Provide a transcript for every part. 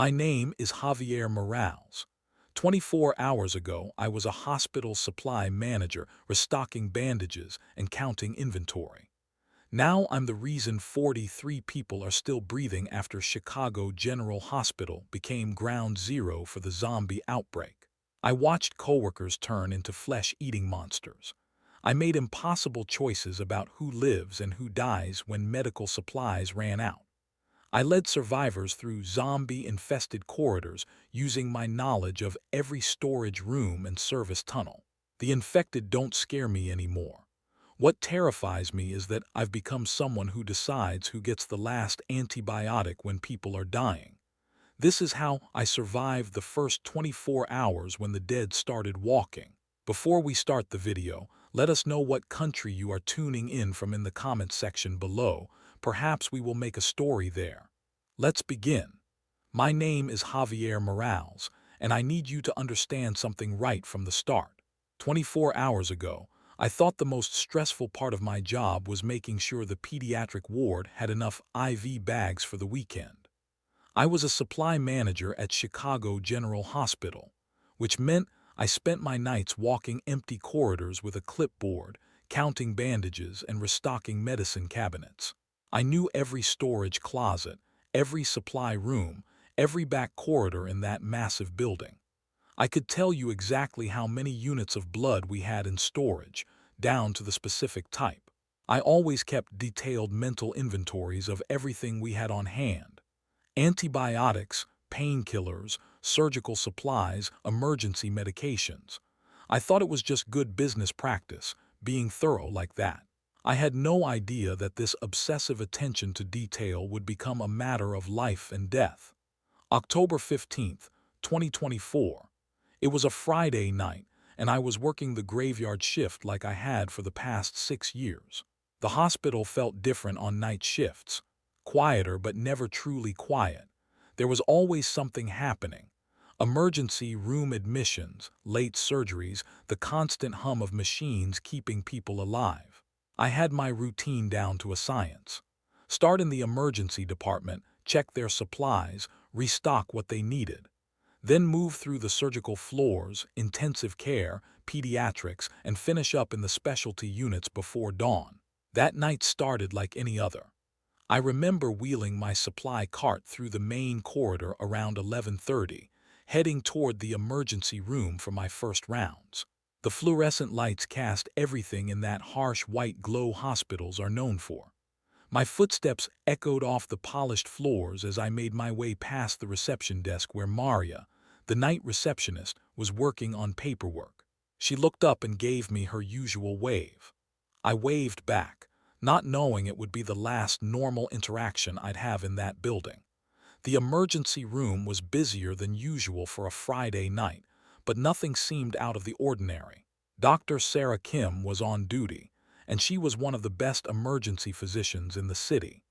My name is Javier Morales. 24 hours ago, I was a hospital supply manager restocking bandages and counting inventory. Now I'm the reason 43 people are still breathing after Chicago General Hospital became ground zero for the zombie outbreak. I watched coworkers turn into flesh-eating monsters. I made impossible choices about who lives and who dies when medical supplies ran out. I led survivors through zombie-infested corridors using my knowledge of every storage room and service tunnel. The infected don't scare me anymore. What terrifies me is that I've become someone who decides who gets the last antibiotic when people are dying. This is how I survived the first 24 hours when the dead started walking. Before we start the video, let us know what country you are tuning in from in the comments section below. Perhaps we will make a story there. Let's begin. My name is Javier Morales, and I need you to understand something right from the start. 24 hours ago, I thought the most stressful part of my job was making sure the pediatric ward had enough IV bags for the weekend. I was a supply manager at Chicago General Hospital, which meant I spent my nights walking empty corridors with a clipboard, counting bandages and restocking medicine cabinets. I knew every storage closet, every supply room, every back corridor in that massive building. I could tell you exactly how many units of blood we had in storage, down to the specific type. I always kept detailed mental inventories of everything we had on hand. Antibiotics, painkillers, surgical supplies, emergency medications. I thought it was just good business practice, being thorough like that. I had no idea that this obsessive attention to detail would become a matter of life and death. October 15th, 2024. It was a Friday night, and I was working the graveyard shift like I had for the past 6 years. The hospital felt different on night shifts. Quieter but never truly quiet. There was always something happening. Emergency room admissions, late surgeries, the constant hum of machines keeping people alive. I had my routine down to a science. Start in the emergency department, check their supplies, restock what they needed. Then move through the surgical floors, intensive care, pediatrics, and finish up in the specialty units before dawn. That night started like any other. I remember wheeling my supply cart through the main corridor around 11:30, heading toward the emergency room for my first rounds. The fluorescent lights cast everything in that harsh white glow hospitals are known for. My footsteps echoed off the polished floors as I made my way past the reception desk where Maria, the night receptionist, was working on paperwork. She looked up and gave me her usual wave. I waved back, not knowing it would be the last normal interaction I'd have in that building. The emergency room was busier than usual for a Friday night, but nothing seemed out of the ordinary. Dr. Sarah Kim was on duty, and she was one of the best emergency physicians in the city.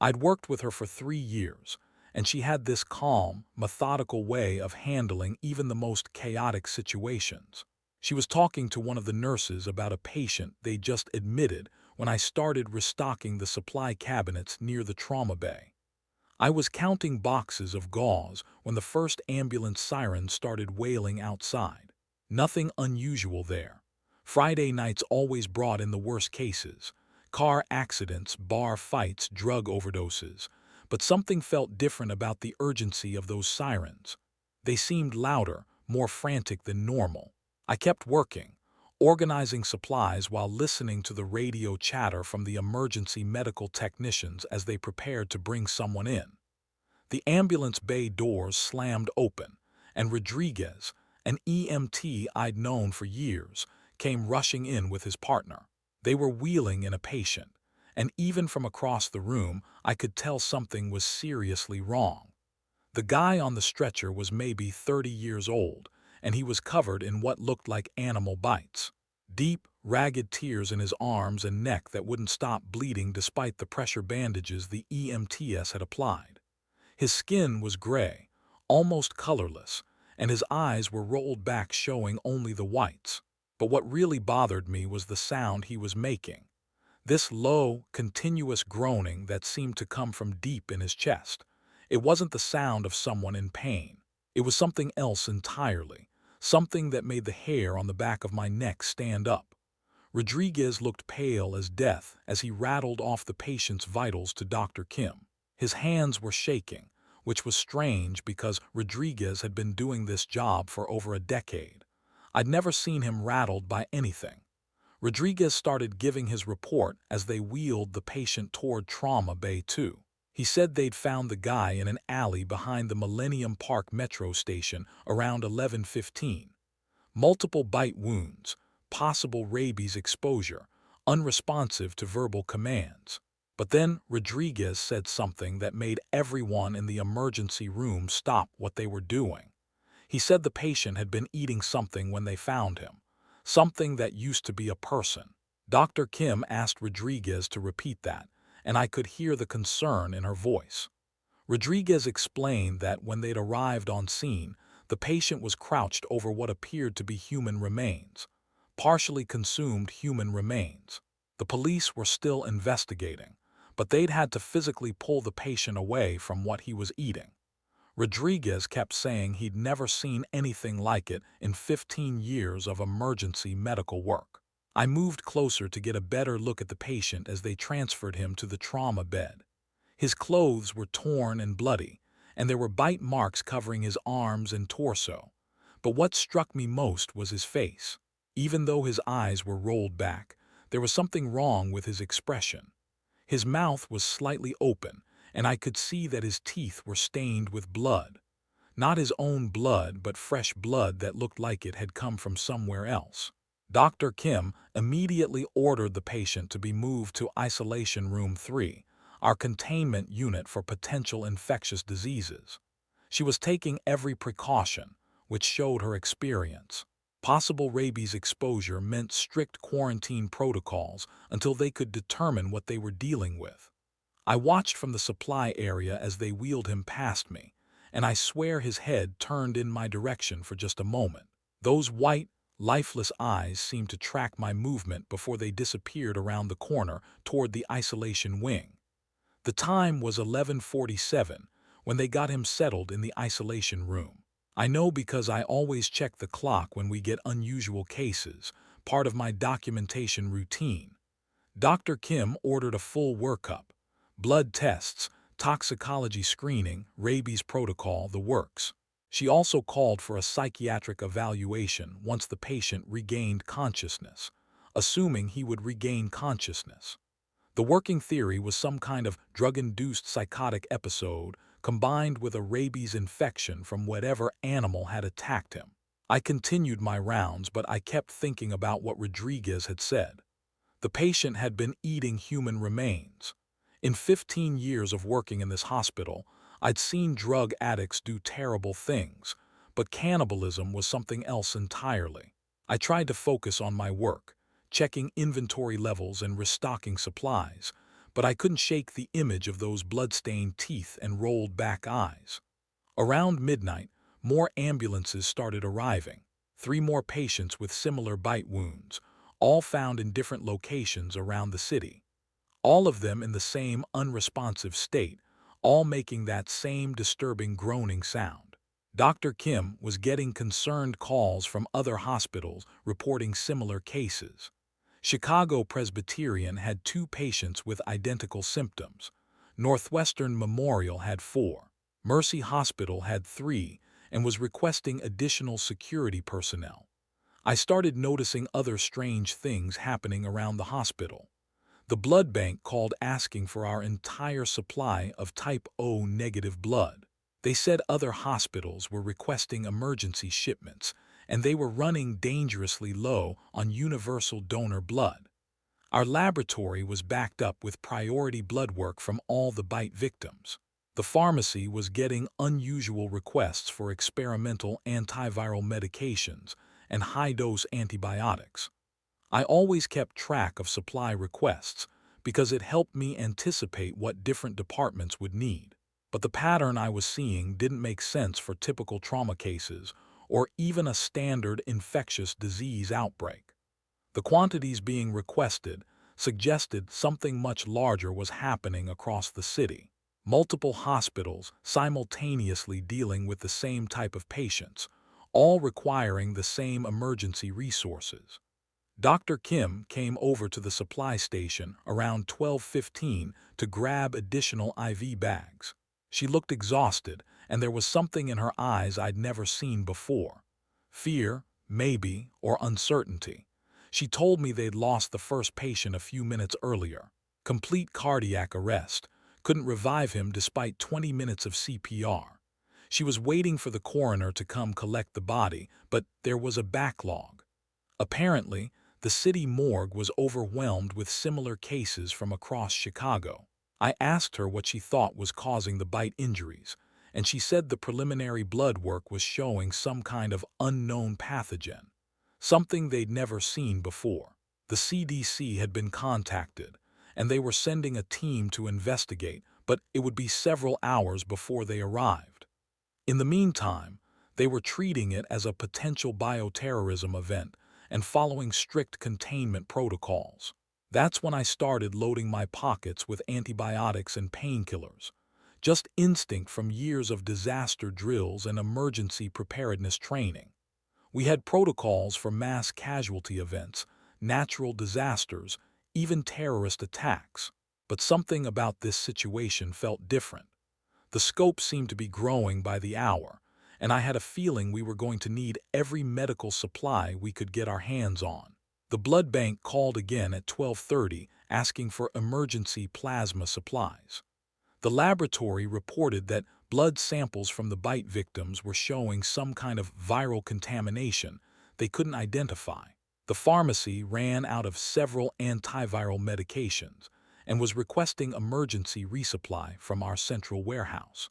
I'd worked with her for 3 years, and she had this calm, methodical way of handling even the most chaotic situations. She was talking to one of the nurses about a patient they just admitted when I started restocking the supply cabinets near the trauma bay. I was counting boxes of gauze when the first ambulance siren started wailing outside. Nothing unusual there. Friday nights always brought in the worst cases: car accidents, bar fights, drug overdoses. But something felt different about the urgency of those sirens. They seemed louder, more frantic than normal. I kept working, organizing supplies while listening to the radio chatter from the emergency medical technicians as they prepared to bring someone in. The ambulance bay doors slammed open, and Rodriguez, an EMT I'd known for years, came rushing in with his partner. They were wheeling in a patient, and even from across the room I could tell something was seriously wrong. The guy on the stretcher was maybe 30 years old, and he was covered in what looked like animal bites. Deep, ragged tears in his arms and neck that wouldn't stop bleeding despite the pressure bandages the EMTs had applied. His skin was gray, almost colorless, and his eyes were rolled back showing only the whites. But what really bothered me was the sound he was making. This low, continuous groaning that seemed to come from deep in his chest. It wasn't the sound of someone in pain. It was something else entirely, something that made the hair on the back of my neck stand up. Rodriguez looked pale as death as he rattled off the patient's vitals to Dr. Kim. His hands were shaking, which was strange because Rodriguez had been doing this job for over a decade. I'd never seen him rattled by anything. Rodriguez started giving his report as they wheeled the patient toward Trauma Bay 2. He said they'd found the guy in an alley behind the Millennium Park metro station around 11:15. Multiple bite wounds, possible rabies exposure, unresponsive to verbal commands. But then Rodriguez said something that made everyone in the emergency room stop what they were doing. He said the patient had been eating something when they found him, something that used to be a person. Dr. Kim asked Rodriguez to repeat that, and I could hear the concern in her voice. Rodriguez explained that when they'd arrived on scene, the patient was crouched over what appeared to be human remains, partially consumed human remains. The police were still investigating, but they'd had to physically pull the patient away from what he was eating. Rodriguez kept saying he'd never seen anything like it in 15 years of emergency medical work. I moved closer to get a better look at the patient as they transferred him to the trauma bed. His clothes were torn and bloody, and there were bite marks covering his arms and torso. But what struck me most was his face. Even though his eyes were rolled back, there was something wrong with his expression. His mouth was slightly open, and I could see that his teeth were stained with blood. Not his own blood, but fresh blood that looked like it had come from somewhere else. Dr. Kim immediately ordered the patient to be moved to Isolation Room 3, our containment unit for potential infectious diseases. She was taking every precaution, which showed her experience. Possible rabies exposure meant strict quarantine protocols until they could determine what they were dealing with. I watched from the supply area as they wheeled him past me, and I swear his head turned in my direction for just a moment. Those white, lifeless eyes seemed to track my movement before they disappeared around the corner toward the isolation wing. The time was 11:47 when they got him settled in the isolation room. I know because I always check the clock when we get unusual cases, part of my documentation routine. Dr. Kim ordered a full workup, blood tests, toxicology screening, rabies protocol, the works. She also called for a psychiatric evaluation once the patient regained consciousness, assuming he would regain consciousness. The working theory was some kind of drug-induced psychotic episode combined with a rabies infection from whatever animal had attacked him. I continued my rounds, but I kept thinking about what Rodriguez had said. The patient had been eating human remains. In 15 years of working in this hospital, I'd seen drug addicts do terrible things, but cannibalism was something else entirely. I tried to focus on my work, checking inventory levels and restocking supplies, but I couldn't shake the image of those blood-stained teeth and rolled-back eyes. Around midnight, more ambulances started arriving, 3 more patients with similar bite wounds, all found in different locations around the city. All of them in the same unresponsive state, all making that same disturbing groaning sound. Dr. Kim was getting concerned calls from other hospitals reporting similar cases. Chicago Presbyterian had 2 patients with identical symptoms. Northwestern Memorial had 4. Mercy Hospital had 3 and was requesting additional security personnel. I started noticing other strange things happening around the hospital. The blood bank called asking for our entire supply of type O negative blood. They said other hospitals were requesting emergency shipments, and they were running dangerously low on universal donor blood. Our laboratory was backed up with priority blood work from all the bite victims. The pharmacy was getting unusual requests for experimental antiviral medications and high-dose antibiotics. I always kept track of supply requests because it helped me anticipate what different departments would need. But the pattern I was seeing didn't make sense for typical trauma cases or even a standard infectious disease outbreak. The quantities being requested suggested something much larger was happening across the city. multiple hospitals simultaneously dealing with the same type of patients, all requiring the same emergency resources. Dr. Kim came over to the supply station around 12:15 to grab additional IV bags. She looked exhausted, and there was something in her eyes I'd never seen before. Fear, maybe, or uncertainty. She told me they'd lost the first patient a few minutes earlier. Complete cardiac arrest. Couldn't revive him despite 20 minutes of CPR. She was waiting for the coroner to come collect the body, but there was a backlog. Apparently, the city morgue was overwhelmed with similar cases from across Chicago. I asked her what she thought was causing the bite injuries, and she said the preliminary blood work was showing some kind of unknown pathogen, something they'd never seen before. The CDC had been contacted, and they were sending a team to investigate, but it would be several hours before they arrived. In the meantime, they were treating it as a potential bioterrorism event and following strict containment protocols. That's when I started loading my pockets with antibiotics and painkillers, just instinct from years of disaster drills and emergency preparedness training. We had protocols for mass casualty events, natural disasters, even terrorist attacks. But something about this situation felt different. The scope seemed to be growing by the hour, and I had a feeling we were going to need every medical supply we could get our hands on. The blood bank called again at 12:30, asking for emergency plasma supplies. The laboratory reported that blood samples from the bite victims were showing some kind of viral contamination they couldn't identify. The pharmacy ran out of several antiviral medications and was requesting emergency resupply from our central warehouse.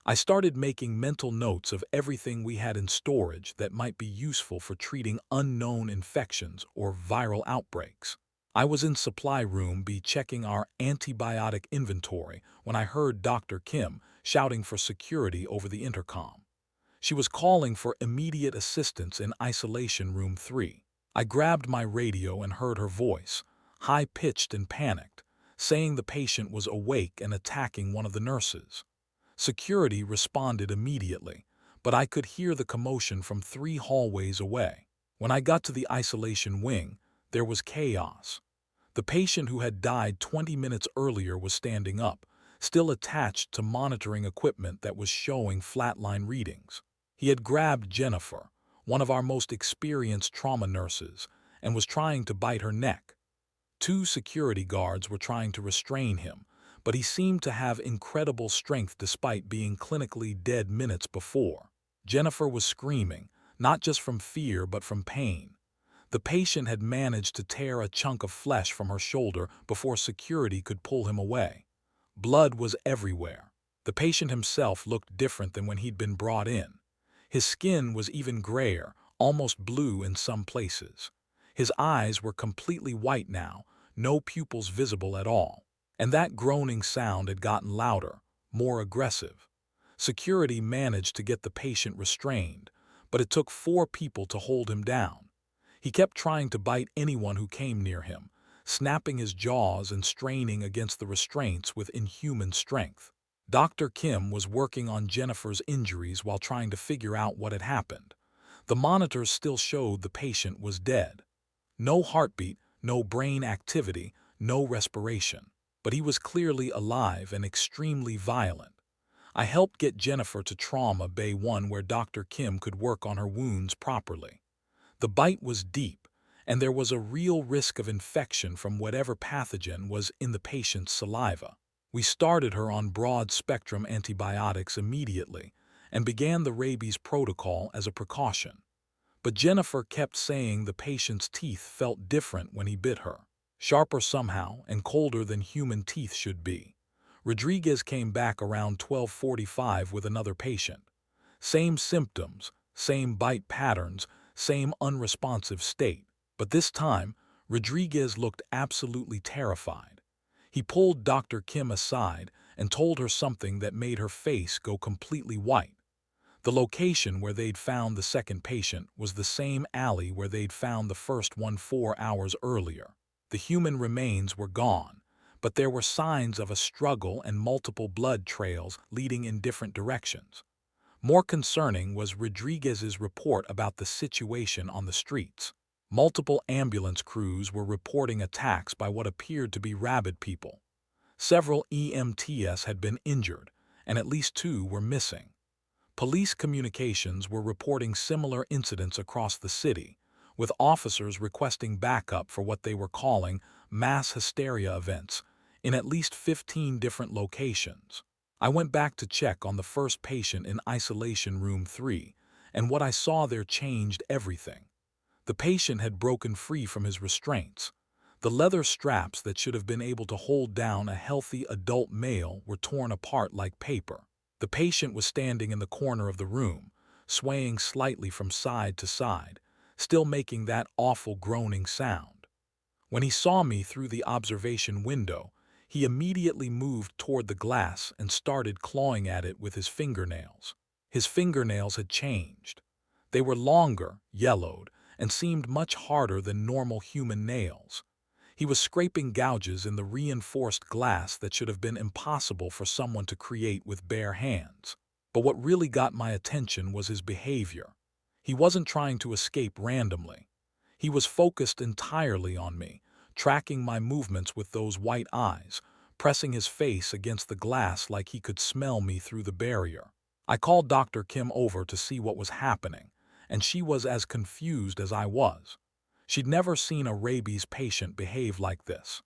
I started making mental notes of everything we had in storage that might be useful for treating unknown infections or viral outbreaks. I was in supply room B checking our antibiotic inventory when I heard Dr. Kim shouting for security over the intercom. She was calling for immediate assistance in isolation room 3. I grabbed my radio and heard her voice, high-pitched and panicked, saying the patient was awake and attacking one of the nurses. Security responded immediately, but I could hear the commotion from 3 hallways away. When I got to the isolation wing, there was chaos. The patient who had died 20 minutes earlier was standing up, still attached to monitoring equipment that was showing flatline readings. He had grabbed Jennifer, one of our most experienced trauma nurses, and was trying to bite her neck. 2 security guards were trying to restrain him, but he seemed to have incredible strength despite being clinically dead minutes before. Jennifer was screaming, not just from fear but from pain. The patient had managed to tear a chunk of flesh from her shoulder before security could pull him away. Blood was everywhere. The patient himself looked different than when he'd been brought in. His skin was even grayer, almost blue in some places. His eyes were completely white now, no pupils visible at all. And that groaning sound had gotten louder, more aggressive. Security managed to get the patient restrained, but it took 4 people to hold him down. He kept trying to bite anyone who came near him, snapping his jaws and straining against the restraints with inhuman strength. Dr. Kim was working on Jennifer's injuries while trying to figure out what had happened. The monitors still showed the patient was dead. No heartbeat, no brain activity, no respiration. But he was clearly alive and extremely violent. I helped get Jennifer to Trauma Bay 1 where Dr. Kim could work on her wounds properly. The bite was deep, and there was a real risk of infection from whatever pathogen was in the patient's saliva. We started her on broad-spectrum antibiotics immediately and began the rabies protocol as a precaution. But Jennifer kept saying the patient's teeth felt different when he bit her, sharper somehow and colder than human teeth should be. Rodriguez came back around 12:45 with another patient. Same symptoms, same bite patterns, same unresponsive state. But this time, Rodriguez looked absolutely terrified. He pulled Dr. Kim aside and told her something that made her face go completely white. The location where they'd found the second patient was the same alley where they'd found the first one 4 hours earlier. The human remains were gone, but there were signs of a struggle and multiple blood trails leading in different directions. More concerning was Rodriguez's report about the situation on the streets. Multiple ambulance crews were reporting attacks by what appeared to be rabid people. Several EMTs had been injured, and at least 2 were missing. Police communications were reporting similar incidents across the city, with officers requesting backup for what they were calling mass hysteria events in at least 15 different locations. I went back to check on the first patient in isolation room 3, and what I saw there changed everything. The patient had broken free from his restraints. The leather straps that should have been able to hold down a healthy adult male were torn apart like paper. The patient was standing in the corner of the room, swaying slightly from side to side, still making that awful groaning sound. When he saw me through the observation window, he immediately moved toward the glass and started clawing at it with his fingernails. His fingernails had changed. They were longer, yellowed, and seemed much harder than normal human nails. He was scraping gouges in the reinforced glass that should have been impossible for someone to create with bare hands. But what really got my attention was his behavior. He wasn't trying to escape randomly. He was focused entirely on me, tracking my movements with those white eyes, pressing his face against the glass like he could smell me through the barrier. I called Dr. Kim over to see what was happening, and she was as confused as I was. She'd never seen a rabies patient behave like this.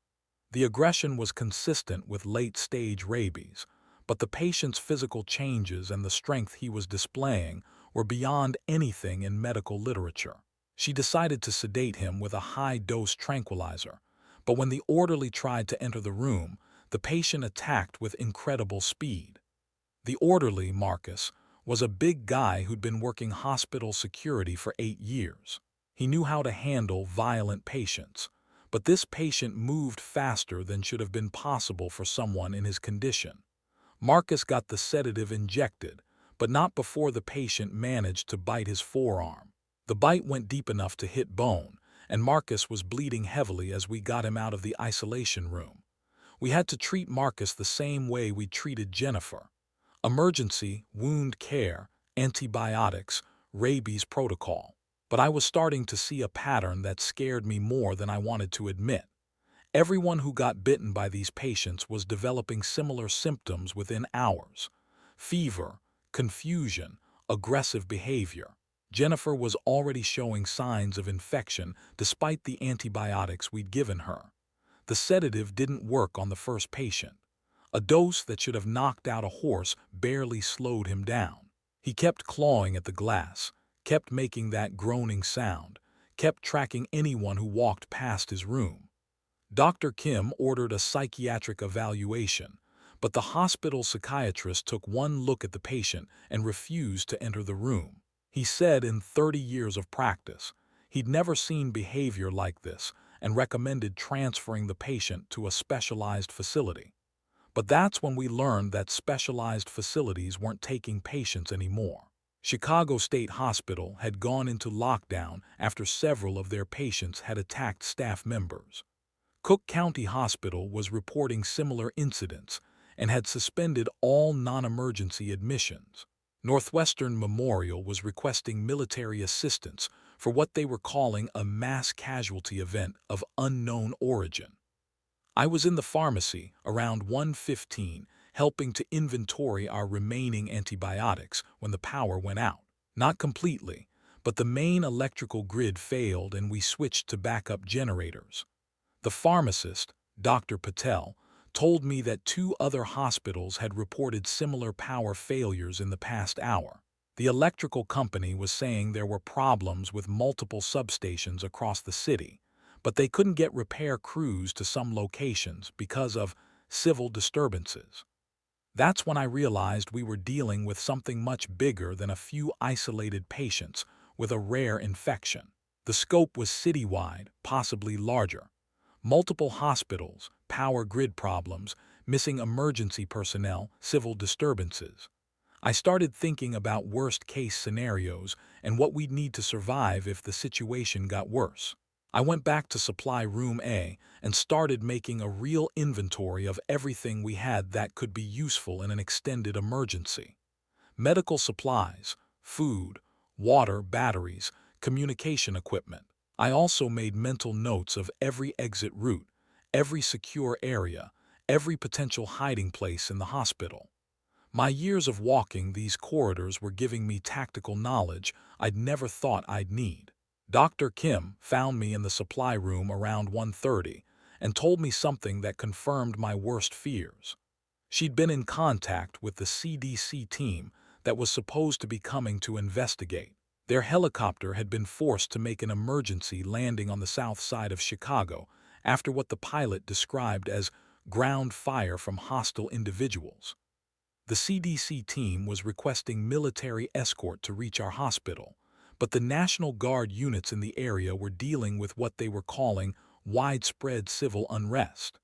The aggression was consistent with late-stage rabies, but the patient's physical changes and the strength he was displaying were beyond anything in medical literature. She decided to sedate him with a high-dose tranquilizer, but when the orderly tried to enter the room, the patient attacked with incredible speed. The orderly, Marcus, was a big guy who'd been working hospital security for 8 years. He knew how to handle violent patients, but this patient moved faster than should have been possible for someone in his condition. Marcus got the sedative injected, but not before the patient managed to bite his forearm. The bite went deep enough to hit bone, and Marcus was bleeding heavily as we got him out of the isolation room. We had to treat Marcus the same way we treated Jennifer. Emergency, wound care, antibiotics, rabies protocol. But I was starting to see a pattern that scared me more than I wanted to admit. Everyone who got bitten by these patients was developing similar symptoms within hours: fever, confusion, aggressive behavior. Jennifer was already showing signs of infection despite the antibiotics we'd given her. The sedative didn't work on the first patient. A dose that should have knocked out a horse barely slowed him down. He kept clawing at the glass, kept making that groaning sound, kept tracking anyone who walked past his room. Dr. Kim ordered a psychiatric evaluation, but the hospital psychiatrist took one look at the patient and refused to enter the room. He said in 30 years of practice, he'd never seen behavior like this and recommended transferring the patient to a specialized facility. But that's when we learned that specialized facilities weren't taking patients anymore. Chicago State Hospital had gone into lockdown after several of their patients had attacked staff members. Cook County Hospital was reporting similar incidents and had suspended all non-emergency admissions. Northwestern Memorial was requesting military assistance for what they were calling a mass casualty event of unknown origin. I was in the pharmacy around 1:15 helping to inventory our remaining antibiotics when the power went out. Not completely, but the main electrical grid failed and we switched to backup generators. The pharmacist, Dr. Patel, told me that 2 other hospitals had reported similar power failures in the past hour. The electrical company was saying there were problems with multiple substations across the city, but they couldn't get repair crews to some locations because of civil disturbances. That's when I realized we were dealing with something much bigger than a few isolated patients with a rare infection. The scope was citywide, possibly larger. Multiple hospitals, power grid problems, missing emergency personnel, civil disturbances. I started thinking about worst-case scenarios and what we'd need to survive if the situation got worse. I went back to supply room A and started making a real inventory of everything we had that could be useful in an extended emergency. Medical supplies, food, water, batteries, communication equipment. I also made mental notes of every exit route, every secure area, every potential hiding place in the hospital. My years of walking these corridors were giving me tactical knowledge I'd never thought I'd need. Dr. Kim found me in the supply room around 1:30 and told me something that confirmed my worst fears. She'd been in contact with the CDC team that was supposed to be coming to investigate. Their helicopter had been forced to make an emergency landing on the south side of Chicago after what the pilot described as ground fire from hostile individuals. The CDC team was requesting military escort to reach our hospital, but the National Guard units in the area were dealing with what they were calling widespread civil unrest.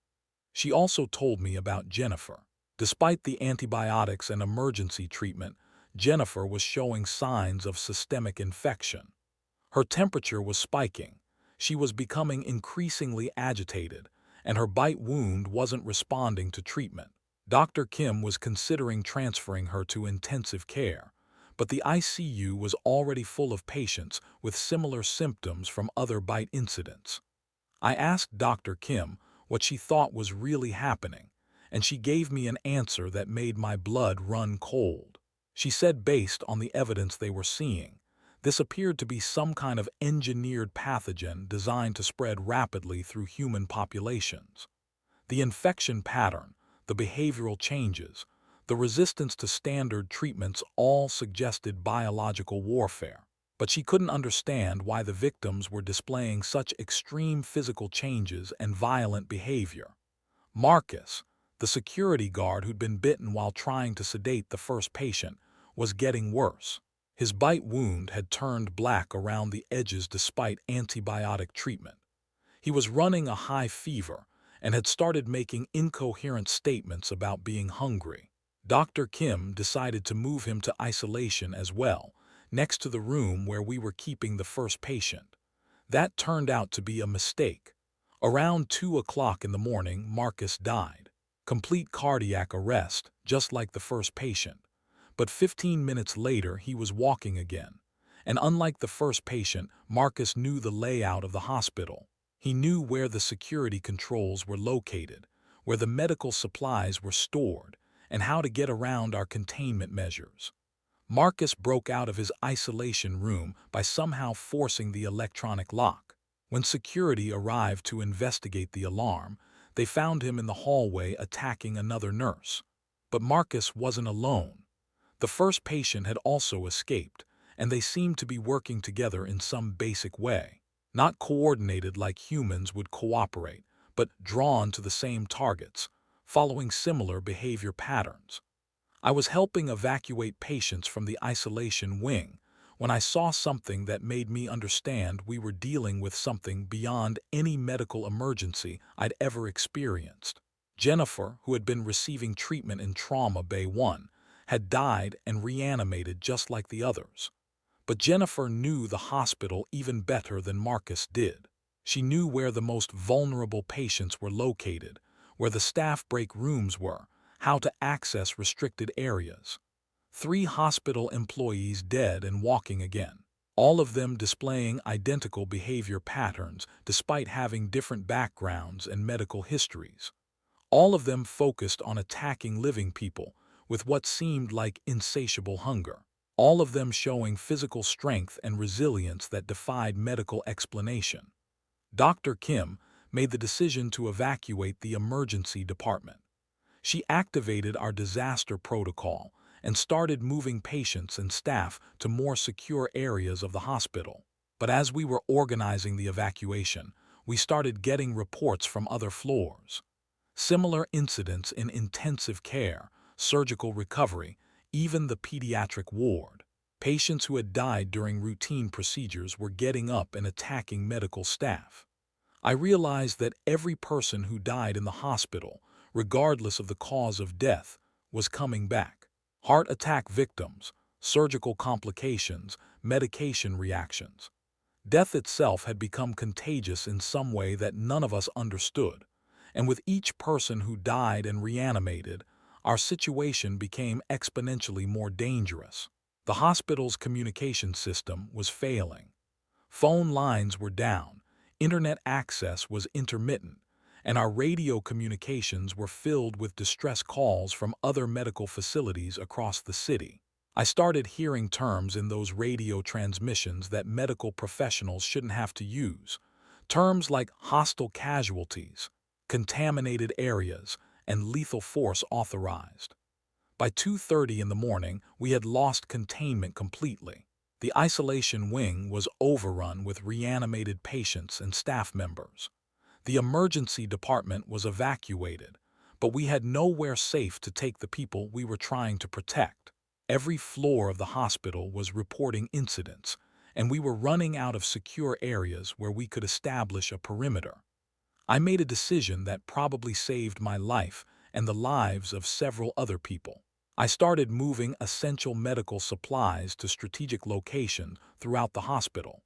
She also told me about Jennifer. Despite the antibiotics and emergency treatment, Jennifer was showing signs of systemic infection. Her temperature was spiking, she was becoming increasingly agitated, and her bite wound wasn't responding to treatment. Dr. Kim was considering transferring her to intensive care, but the ICU was already full of patients with similar symptoms from other bite incidents. I asked Dr. Kim what she thought was really happening, and she gave me an answer that made my blood run cold. She said based on the evidence they were seeing, this appeared to be some kind of engineered pathogen designed to spread rapidly through human populations. The infection pattern, the behavioral changes, the resistance to standard treatments all suggested biological warfare. But she couldn't understand why the victims were displaying such extreme physical changes and violent behavior. Marcus, the security guard who'd been bitten while trying to sedate the first patient, was getting worse. His bite wound had turned black around the edges despite antibiotic treatment. He was running a high fever and had started making incoherent statements about being hungry. Dr. Kim decided to move him to isolation as well, next to the room where we were keeping the first patient. That turned out to be a mistake. Around 2 o'clock in the morning, Marcus died. Complete cardiac arrest, just like the first patient. But 15 minutes later, he was walking again. And unlike the first patient, Marcus knew the layout of the hospital. He knew where the security controls were located, where the medical supplies were stored, and how to get around our containment measures. Marcus broke out of his isolation room by somehow forcing the electronic lock. When security arrived to investigate the alarm, they found him in the hallway attacking another nurse. But Marcus wasn't alone. The first patient had also escaped, and they seemed to be working together in some basic way. Not coordinated like humans would cooperate, but drawn to the same targets, following similar behavior patterns. I was helping evacuate patients from the isolation wing when I saw something that made me understand we were dealing with something beyond any medical emergency I'd ever experienced. Jennifer, who had been receiving treatment in Trauma Bay 1, had died and reanimated just like the others. But Jennifer knew the hospital even better than Marcus did. She knew where the most vulnerable patients were located, where the staff break rooms were, how to access restricted areas. 3 hospital employees dead and walking again, all of them displaying identical behavior patterns despite having different backgrounds and medical histories. All of them focused on attacking living people with what seemed like insatiable hunger. All of them showing physical strength and resilience that defied medical explanation. Dr. Kim made the decision to evacuate the emergency department. She activated our disaster protocol and started moving patients and staff to more secure areas of the hospital. But as we were organizing the evacuation, we started getting reports from other floors. Similar incidents in intensive care, surgical recovery, even the pediatric ward. Patients who had died during routine procedures were getting up and attacking medical staff. I realized that every person who died in the hospital, regardless of the cause of death, was coming back. Heart attack victims, surgical complications, medication reactions. Death itself had become contagious in some way that none of us understood, and with each person who died and reanimated, our situation became exponentially more dangerous. The hospital's communication system was failing. Phone lines were down, internet access was intermittent, and our radio communications were filled with distress calls from other medical facilities across the city. I started hearing terms in those radio transmissions that medical professionals shouldn't have to use. Terms like hostile casualties, contaminated areas, and lethal force authorized. By 2:30 in the morning, we had lost containment completely. The isolation wing was overrun with reanimated patients and staff members. The emergency department was evacuated, but we had nowhere safe to take the people we were trying to protect. Every floor of the hospital was reporting incidents, and we were running out of secure areas where we could establish a perimeter. I made a decision that probably saved my life and the lives of several other people. I started moving essential medical supplies to strategic locations throughout the hospital,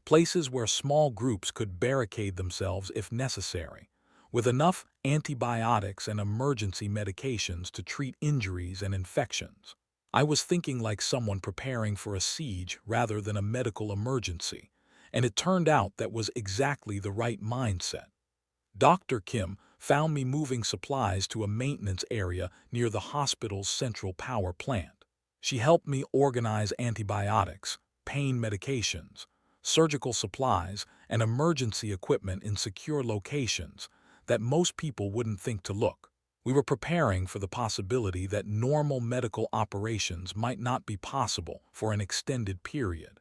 places where small groups could barricade themselves if necessary, with enough antibiotics and emergency medications to treat injuries and infections. I was thinking like someone preparing for a siege rather than a medical emergency, and it turned out that was exactly the right mindset. Dr. Kim found me moving supplies to a maintenance area near the hospital's central power plant. She helped me organize antibiotics, pain medications, surgical supplies, and emergency equipment in secure locations that most people wouldn't think to look. We were preparing for the possibility that normal medical operations might not be possible for an extended period.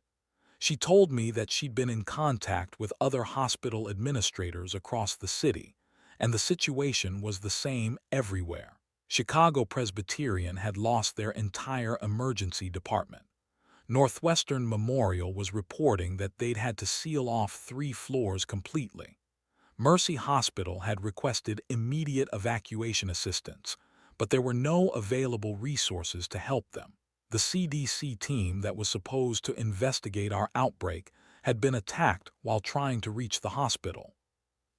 She told me that she'd been in contact with other hospital administrators across the city, and the situation was the same everywhere. Chicago Presbyterian had lost their entire emergency department. Northwestern Memorial was reporting that they'd had to seal off 3 floors completely. Mercy Hospital had requested immediate evacuation assistance, but there were no available resources to help them. The CDC team that was supposed to investigate our outbreak had been attacked while trying to reach the hospital.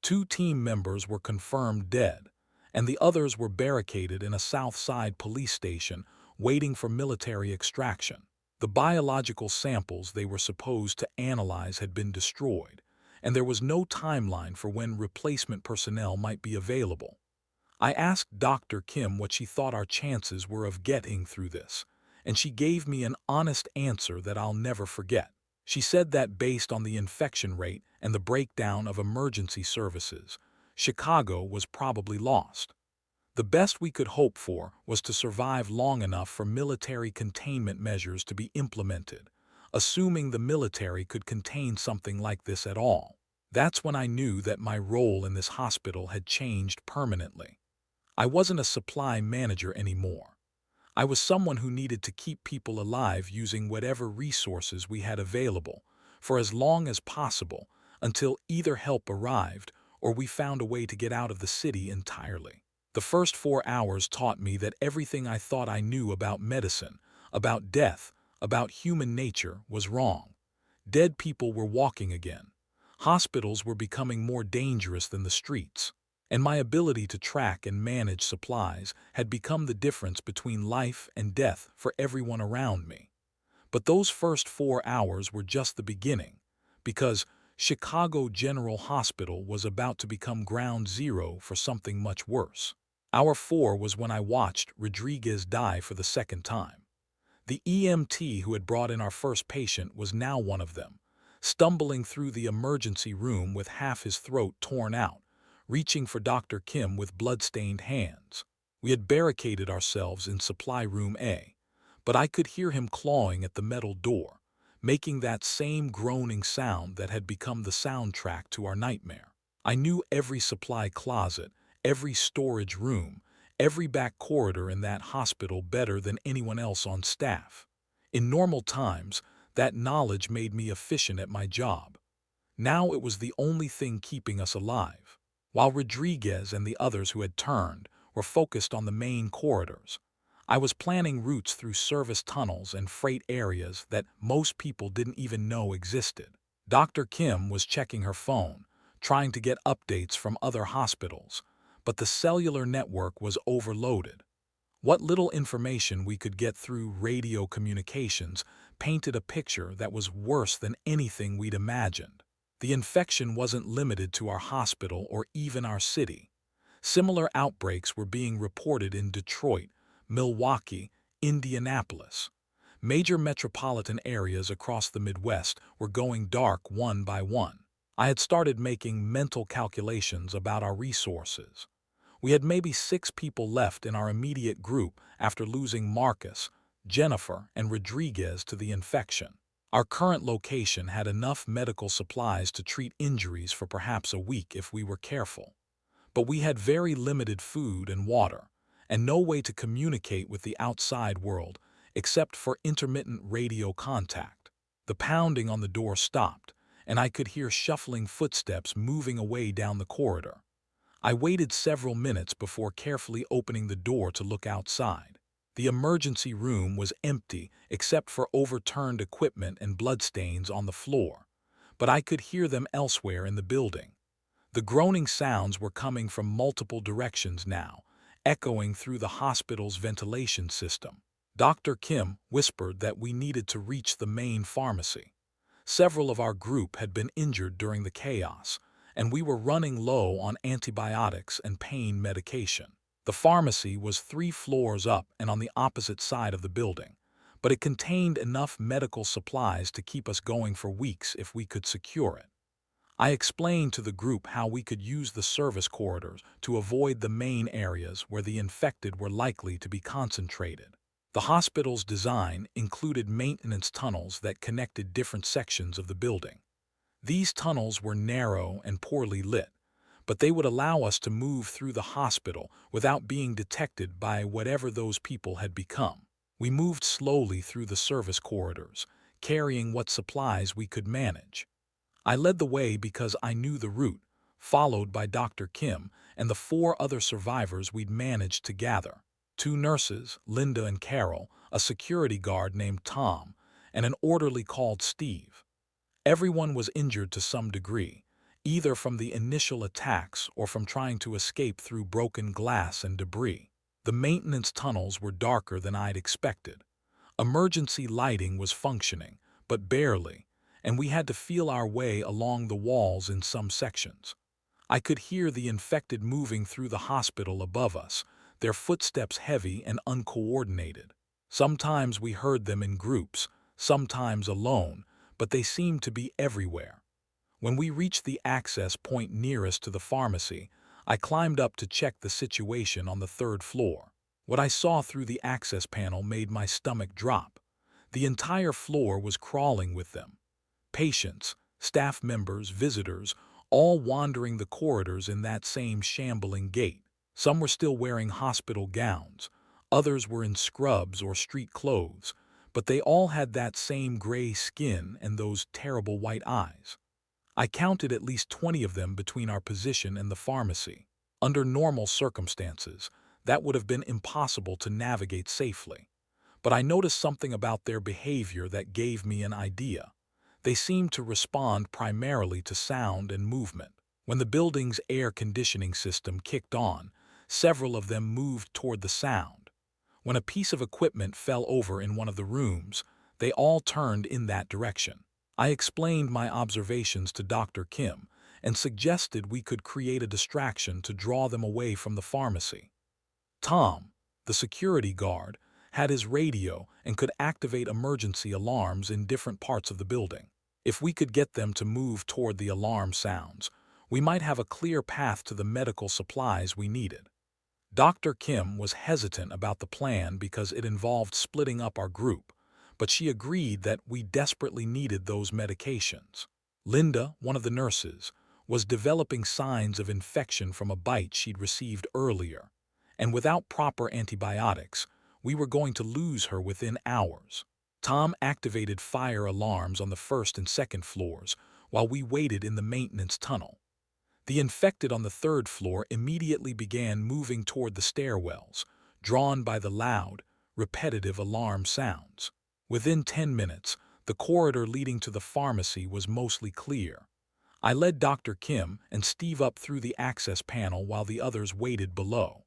2 team members were confirmed dead, and the others were barricaded in a South Side police station waiting for military extraction. The biological samples they were supposed to analyze had been destroyed, and there was no timeline for when replacement personnel might be available. I asked Dr. Kim what she thought our chances were of getting through this, and she gave me an honest answer that I'll never forget. She said that based on the infection rate and the breakdown of emergency services, Chicago was probably lost. The best we could hope for was to survive long enough for military containment measures to be implemented, assuming the military could contain something like this at all. That's when I knew that my role in this hospital had changed permanently. I wasn't a supply manager anymore. I was someone who needed to keep people alive using whatever resources we had available for as long as possible until either help arrived or we found a way to get out of the city entirely. The first 4 hours taught me that everything I thought I knew about medicine, about death, about human nature was wrong. Dead people were walking again. Hospitals were becoming more dangerous than the streets, and my ability to track and manage supplies had become the difference between life and death for everyone around me. But those first 4 hours were just the beginning, because Chicago General Hospital was about to become ground zero for something much worse. Hour 4 was when I watched Rodriguez die for the second time. The EMT who had brought in our first patient was now one of them, stumbling through the emergency room with half his throat torn out, reaching for Dr. Kim with blood-stained hands. We had barricaded ourselves in supply room A, but I could hear him clawing at the metal door, making that same groaning sound that had become the soundtrack to our nightmare. I knew every supply closet, every storage room, every back corridor in that hospital better than anyone else on staff. In normal times, that knowledge made me efficient at my job. Now it was the only thing keeping us alive. While Rodriguez and the others who had turned were focused on the main corridors, I was planning routes through service tunnels and freight areas that most people didn't even know existed. Dr. Kim was checking her phone, trying to get updates from other hospitals, but the cellular network was overloaded. What little information we could get through radio communications painted a picture that was worse than anything we'd imagined. The infection wasn't limited to our hospital or even our city. Similar outbreaks were being reported in Detroit, Milwaukee, Indianapolis. Major metropolitan areas across the Midwest were going dark one by one. I had started making mental calculations about our resources. We had maybe 6 people left in our immediate group after losing Marcus, Jennifer, and Rodriguez to the infection. Our current location had enough medical supplies to treat injuries for perhaps a week if we were careful. But we had very limited food and water, and no way to communicate with the outside world except for intermittent radio contact. The pounding on the door stopped, and I could hear shuffling footsteps moving away down the corridor. I waited several minutes before carefully opening the door to look outside. The emergency room was empty except for overturned equipment and bloodstains on the floor, but I could hear them elsewhere in the building. The groaning sounds were coming from multiple directions now, echoing through the hospital's ventilation system. Dr. Kim whispered that we needed to reach the main pharmacy. Several of our group had been injured during the chaos, and we were running low on antibiotics and pain medication. The pharmacy was 3 floors up and on the opposite side of the building, but it contained enough medical supplies to keep us going for weeks if we could secure it. I explained to the group how we could use the service corridors to avoid the main areas where the infected were likely to be concentrated. The hospital's design included maintenance tunnels that connected different sections of the building. These tunnels were narrow and poorly lit, but they would allow us to move through the hospital without being detected by whatever those people had become. We moved slowly through the service corridors, carrying what supplies we could manage. I led the way because I knew the route, followed by Dr. Kim and the 4 other survivors we'd managed to gather. 2 nurses, Linda and Carol, a security guard named Tom, and an orderly called Steve. Everyone was injured to some degree, either from the initial attacks or from trying to escape through broken glass and debris. The maintenance tunnels were darker than I'd expected. Emergency lighting was functioning, but barely, and we had to feel our way along the walls in some sections. I could hear the infected moving through the hospital above us, their footsteps heavy and uncoordinated. Sometimes we heard them in groups, sometimes alone, but they seemed to be everywhere. When we reached the access point nearest to the pharmacy, I climbed up to check the situation on the 3rd floor. What I saw through the access panel made my stomach drop. The entire floor was crawling with them. Patients, staff members, visitors, all wandering the corridors in that same shambling gait. Some were still wearing hospital gowns, others were in scrubs or street clothes, but they all had that same gray skin and those terrible white eyes. I counted at least 20 of them between our position and the pharmacy. Under normal circumstances, that would have been impossible to navigate safely. But I noticed something about their behavior that gave me an idea. They seemed to respond primarily to sound and movement. When the building's air conditioning system kicked on, several of them moved toward the sound. When a piece of equipment fell over in one of the rooms, they all turned in that direction. I explained my observations to Dr. Kim and suggested we could create a distraction to draw them away from the pharmacy. Tom, the security guard, had his radio and could activate emergency alarms in different parts of the building. If we could get them to move toward the alarm sounds, we might have a clear path to the medical supplies we needed. Dr. Kim was hesitant about the plan because it involved splitting up our group, but she agreed that we desperately needed those medications. Linda, one of the nurses, was developing signs of infection from a bite she'd received earlier, and without proper antibiotics, we were going to lose her within hours. Tom activated fire alarms on the 1st and 2nd floors while we waited in the maintenance tunnel. The infected on the 3rd floor immediately began moving toward the stairwells, drawn by the loud, repetitive alarm sounds. Within 10 minutes, The corridor leading to the pharmacy was mostly clear. I led Dr. Kim and Steve up through the access panel while the others waited below.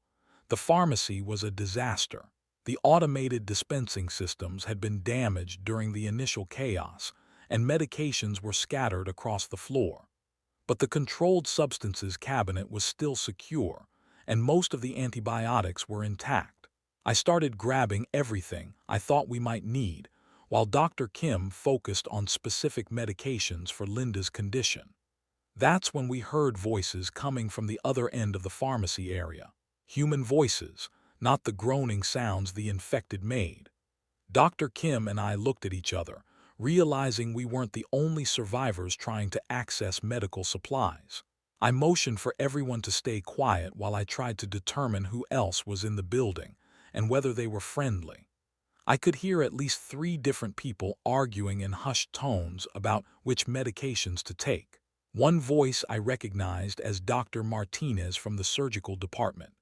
The pharmacy was a disaster. The automated dispensing systems had been damaged during the initial chaos, and medications were scattered across the floor. But the controlled substances cabinet was still secure, and most of the antibiotics were intact. I started grabbing everything I thought we might need, while Dr. Kim focused on specific medications for Linda's condition. That's when we heard voices coming from the other end of the pharmacy area. Human voices, not the groaning sounds the infected made. Dr. Kim and I looked at each other, realizing we weren't the only survivors trying to access medical supplies. I motioned for everyone to stay quiet while I tried to determine who else was in the building and whether they were friendly. I could hear at least 3 different people arguing in hushed tones about which medications to take. One voice I recognized as Dr. Martinez from the surgical department.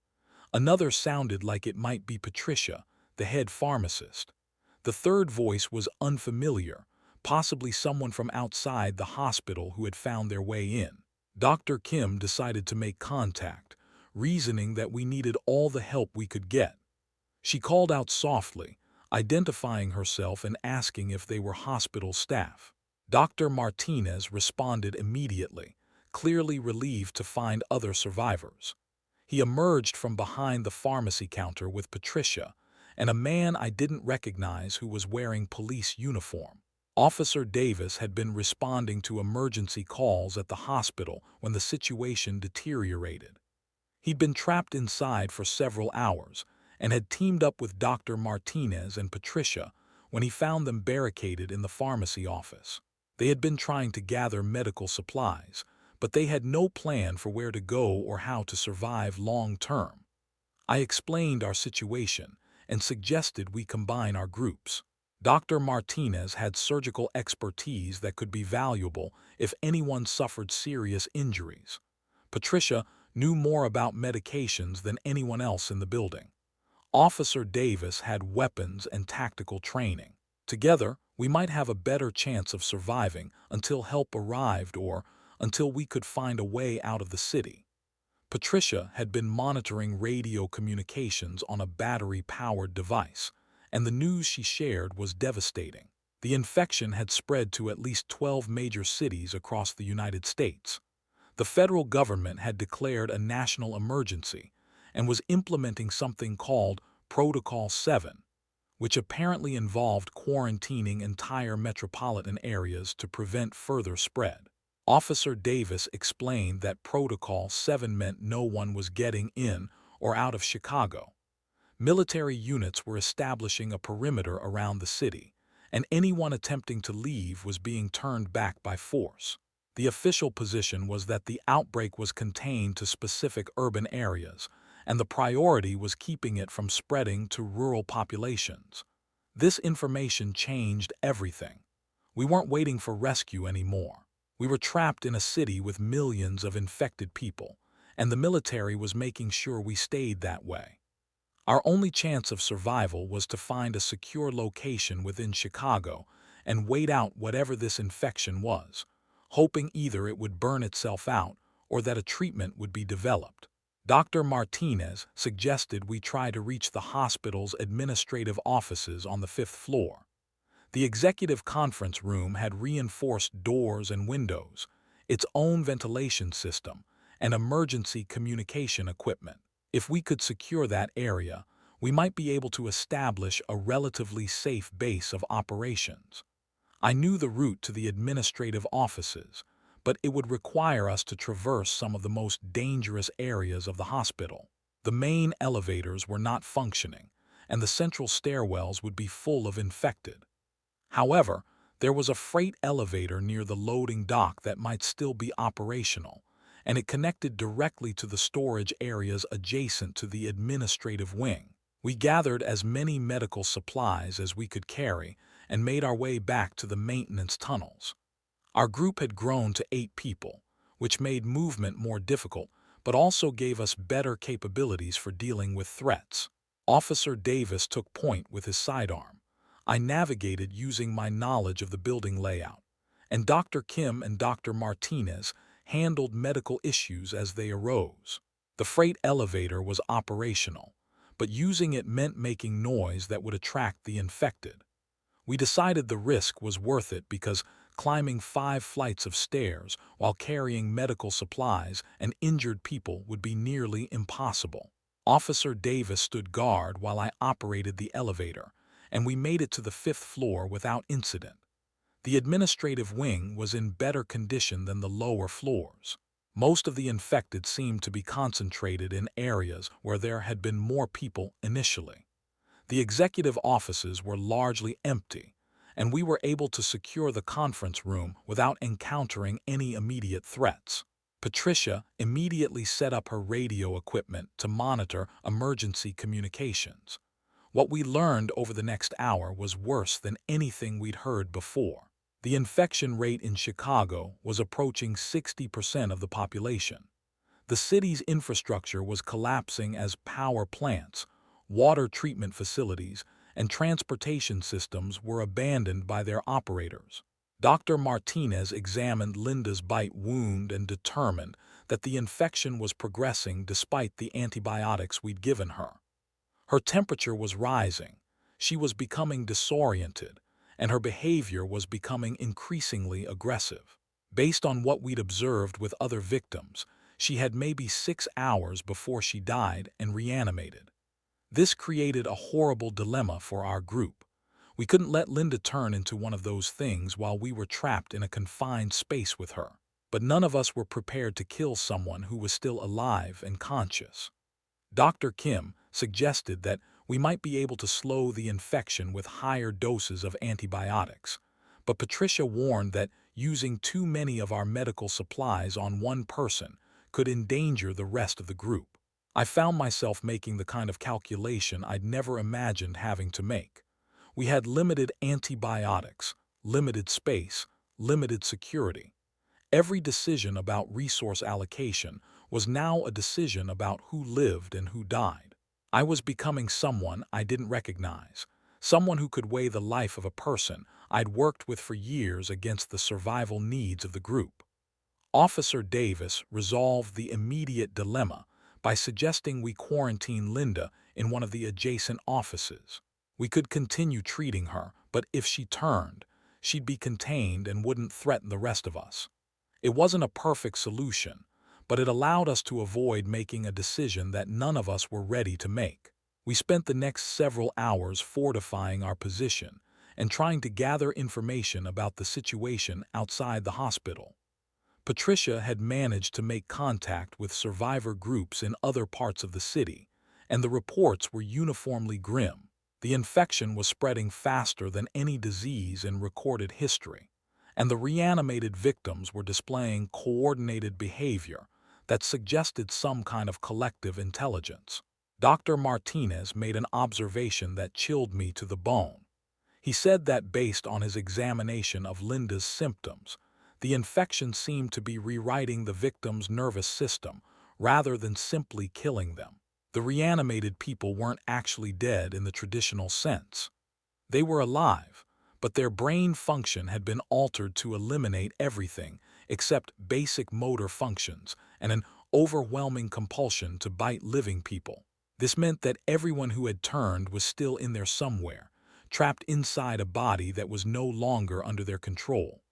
Another sounded like it might be Patricia, the head pharmacist. The third voice was unfamiliar, possibly someone from outside the hospital who had found their way in. Dr. Kim decided to make contact, reasoning that we needed all the help we could get. She called out softly, identifying herself and asking if they were hospital staff. Dr. Martinez responded immediately, clearly relieved to find other survivors. He emerged from behind the pharmacy counter with Patricia and a man I didn't recognize who was wearing police uniform. Officer Davis had been responding to emergency calls at the hospital when the situation deteriorated. He'd been trapped inside for several hours and had teamed up with Dr. Martinez and Patricia when he found them barricaded in the pharmacy office. They had been trying to gather medical supplies, but they had no plan for where to go or how to survive long term. I explained our situation and suggested we combine our groups. Dr. Martinez had surgical expertise that could be valuable if anyone suffered serious injuries. Patricia knew more about medications than anyone else in the building. Officer Davis had weapons and tactical training. Together, we might have a better chance of surviving until help arrived or until we could find a way out of the city. Patricia had been monitoring radio communications on a battery-powered device, and the news she shared was devastating. The infection had spread to at least 12 major cities across the United States. The federal government had declared a national emergency and was implementing something called Protocol 7, which apparently involved quarantining entire metropolitan areas to prevent further spread. Officer Davis explained that Protocol 7 meant no one was getting in or out of Chicago. Military units were establishing a perimeter around the city, and anyone attempting to leave was being turned back by force. The official position was that the outbreak was contained to specific urban areas, and the priority was keeping it from spreading to rural populations. This information changed everything. We weren't waiting for rescue anymore. We were trapped in a city with millions of infected people, and the military was making sure we stayed that way. Our only chance of survival was to find a secure location within Chicago and wait out whatever this infection was, hoping either it would burn itself out or that a treatment would be developed. Dr. Martinez suggested we try to reach the hospital's administrative offices on the 5th floor. The executive conference room had reinforced doors and windows, its own ventilation system, and emergency communication equipment. If we could secure that area, we might be able to establish a relatively safe base of operations. I knew the route to the administrative offices, but it would require us to traverse some of the most dangerous areas of the hospital. The main elevators were not functioning, and the central stairwells would be full of infected. However, there was a freight elevator near the loading dock that might still be operational, and it connected directly to the storage areas adjacent to the administrative wing. We gathered as many medical supplies as we could carry and made our way back to the maintenance tunnels. Our group had grown to 8 people, which made movement more difficult, but also gave us better capabilities for dealing with threats. Officer Davis took point with his sidearm. I navigated using my knowledge of the building layout, and Dr. Kim and Dr. Martinez handled medical issues as they arose. The freight elevator was operational, but using it meant making noise that would attract the infected. We decided the risk was worth it because climbing 5 flights of stairs while carrying medical supplies and injured people would be nearly impossible. Officer Davis stood guard while I operated the elevator, and we made it to the 5th floor without incident. The administrative wing was in better condition than the lower floors. Most of the infected seemed to be concentrated in areas where there had been more people initially. The executive offices were largely empty, and we were able to secure the conference room without encountering any immediate threats. Patricia immediately set up her radio equipment to monitor emergency communications. What we learned over the next hour was worse than anything we'd heard before. The infection rate in Chicago was approaching 60% of the population. The city's infrastructure was collapsing as power plants, water treatment facilities, and transportation systems were abandoned by their operators. Dr. Martinez examined Linda's bite wound and determined that the infection was progressing despite the antibiotics we'd given her. Her temperature was rising, she was becoming disoriented, and her behavior was becoming increasingly aggressive. Based on what we'd observed with other victims, she had maybe 6 hours before she died and reanimated. This created a horrible dilemma for our group. We couldn't let Linda turn into one of those things while we were trapped in a confined space with her. But none of us were prepared to kill someone who was still alive and conscious. Dr. Kim suggested that we might be able to slow the infection with higher doses of antibiotics, but Patricia warned that using too many of our medical supplies on one person could endanger the rest of the group. I found myself making the kind of calculation I'd never imagined having to make. We had limited antibiotics, limited space, limited security. Every decision about resource allocation was now a decision about who lived and who died. I was becoming someone I didn't recognize, someone who could weigh the life of a person I'd worked with for years against the survival needs of the group. Officer Davis resolved the immediate dilemma by suggesting we quarantine Linda in one of the adjacent offices. We could continue treating her, but if she turned, she'd be contained and wouldn't threaten the rest of us. It wasn't a perfect solution, but it allowed us to avoid making a decision that none of us were ready to make. We spent the next several hours fortifying our position and trying to gather information about the situation outside the hospital. Patricia had managed to make contact with survivor groups in other parts of the city, and the reports were uniformly grim. The infection was spreading faster than any disease in recorded history, and the reanimated victims were displaying coordinated behavior that suggested some kind of collective intelligence. Dr. Martinez made an observation that chilled me to the bone. He said that based on his examination of Linda's symptoms, the infection seemed to be rewriting the victim's nervous system rather than simply killing them. The reanimated people weren't actually dead in the traditional sense. They were alive, but their brain function had been altered to eliminate everything except basic motor functions and an overwhelming compulsion to bite living people. This meant that everyone who had turned was still in there somewhere, trapped inside a body that was no longer under their control.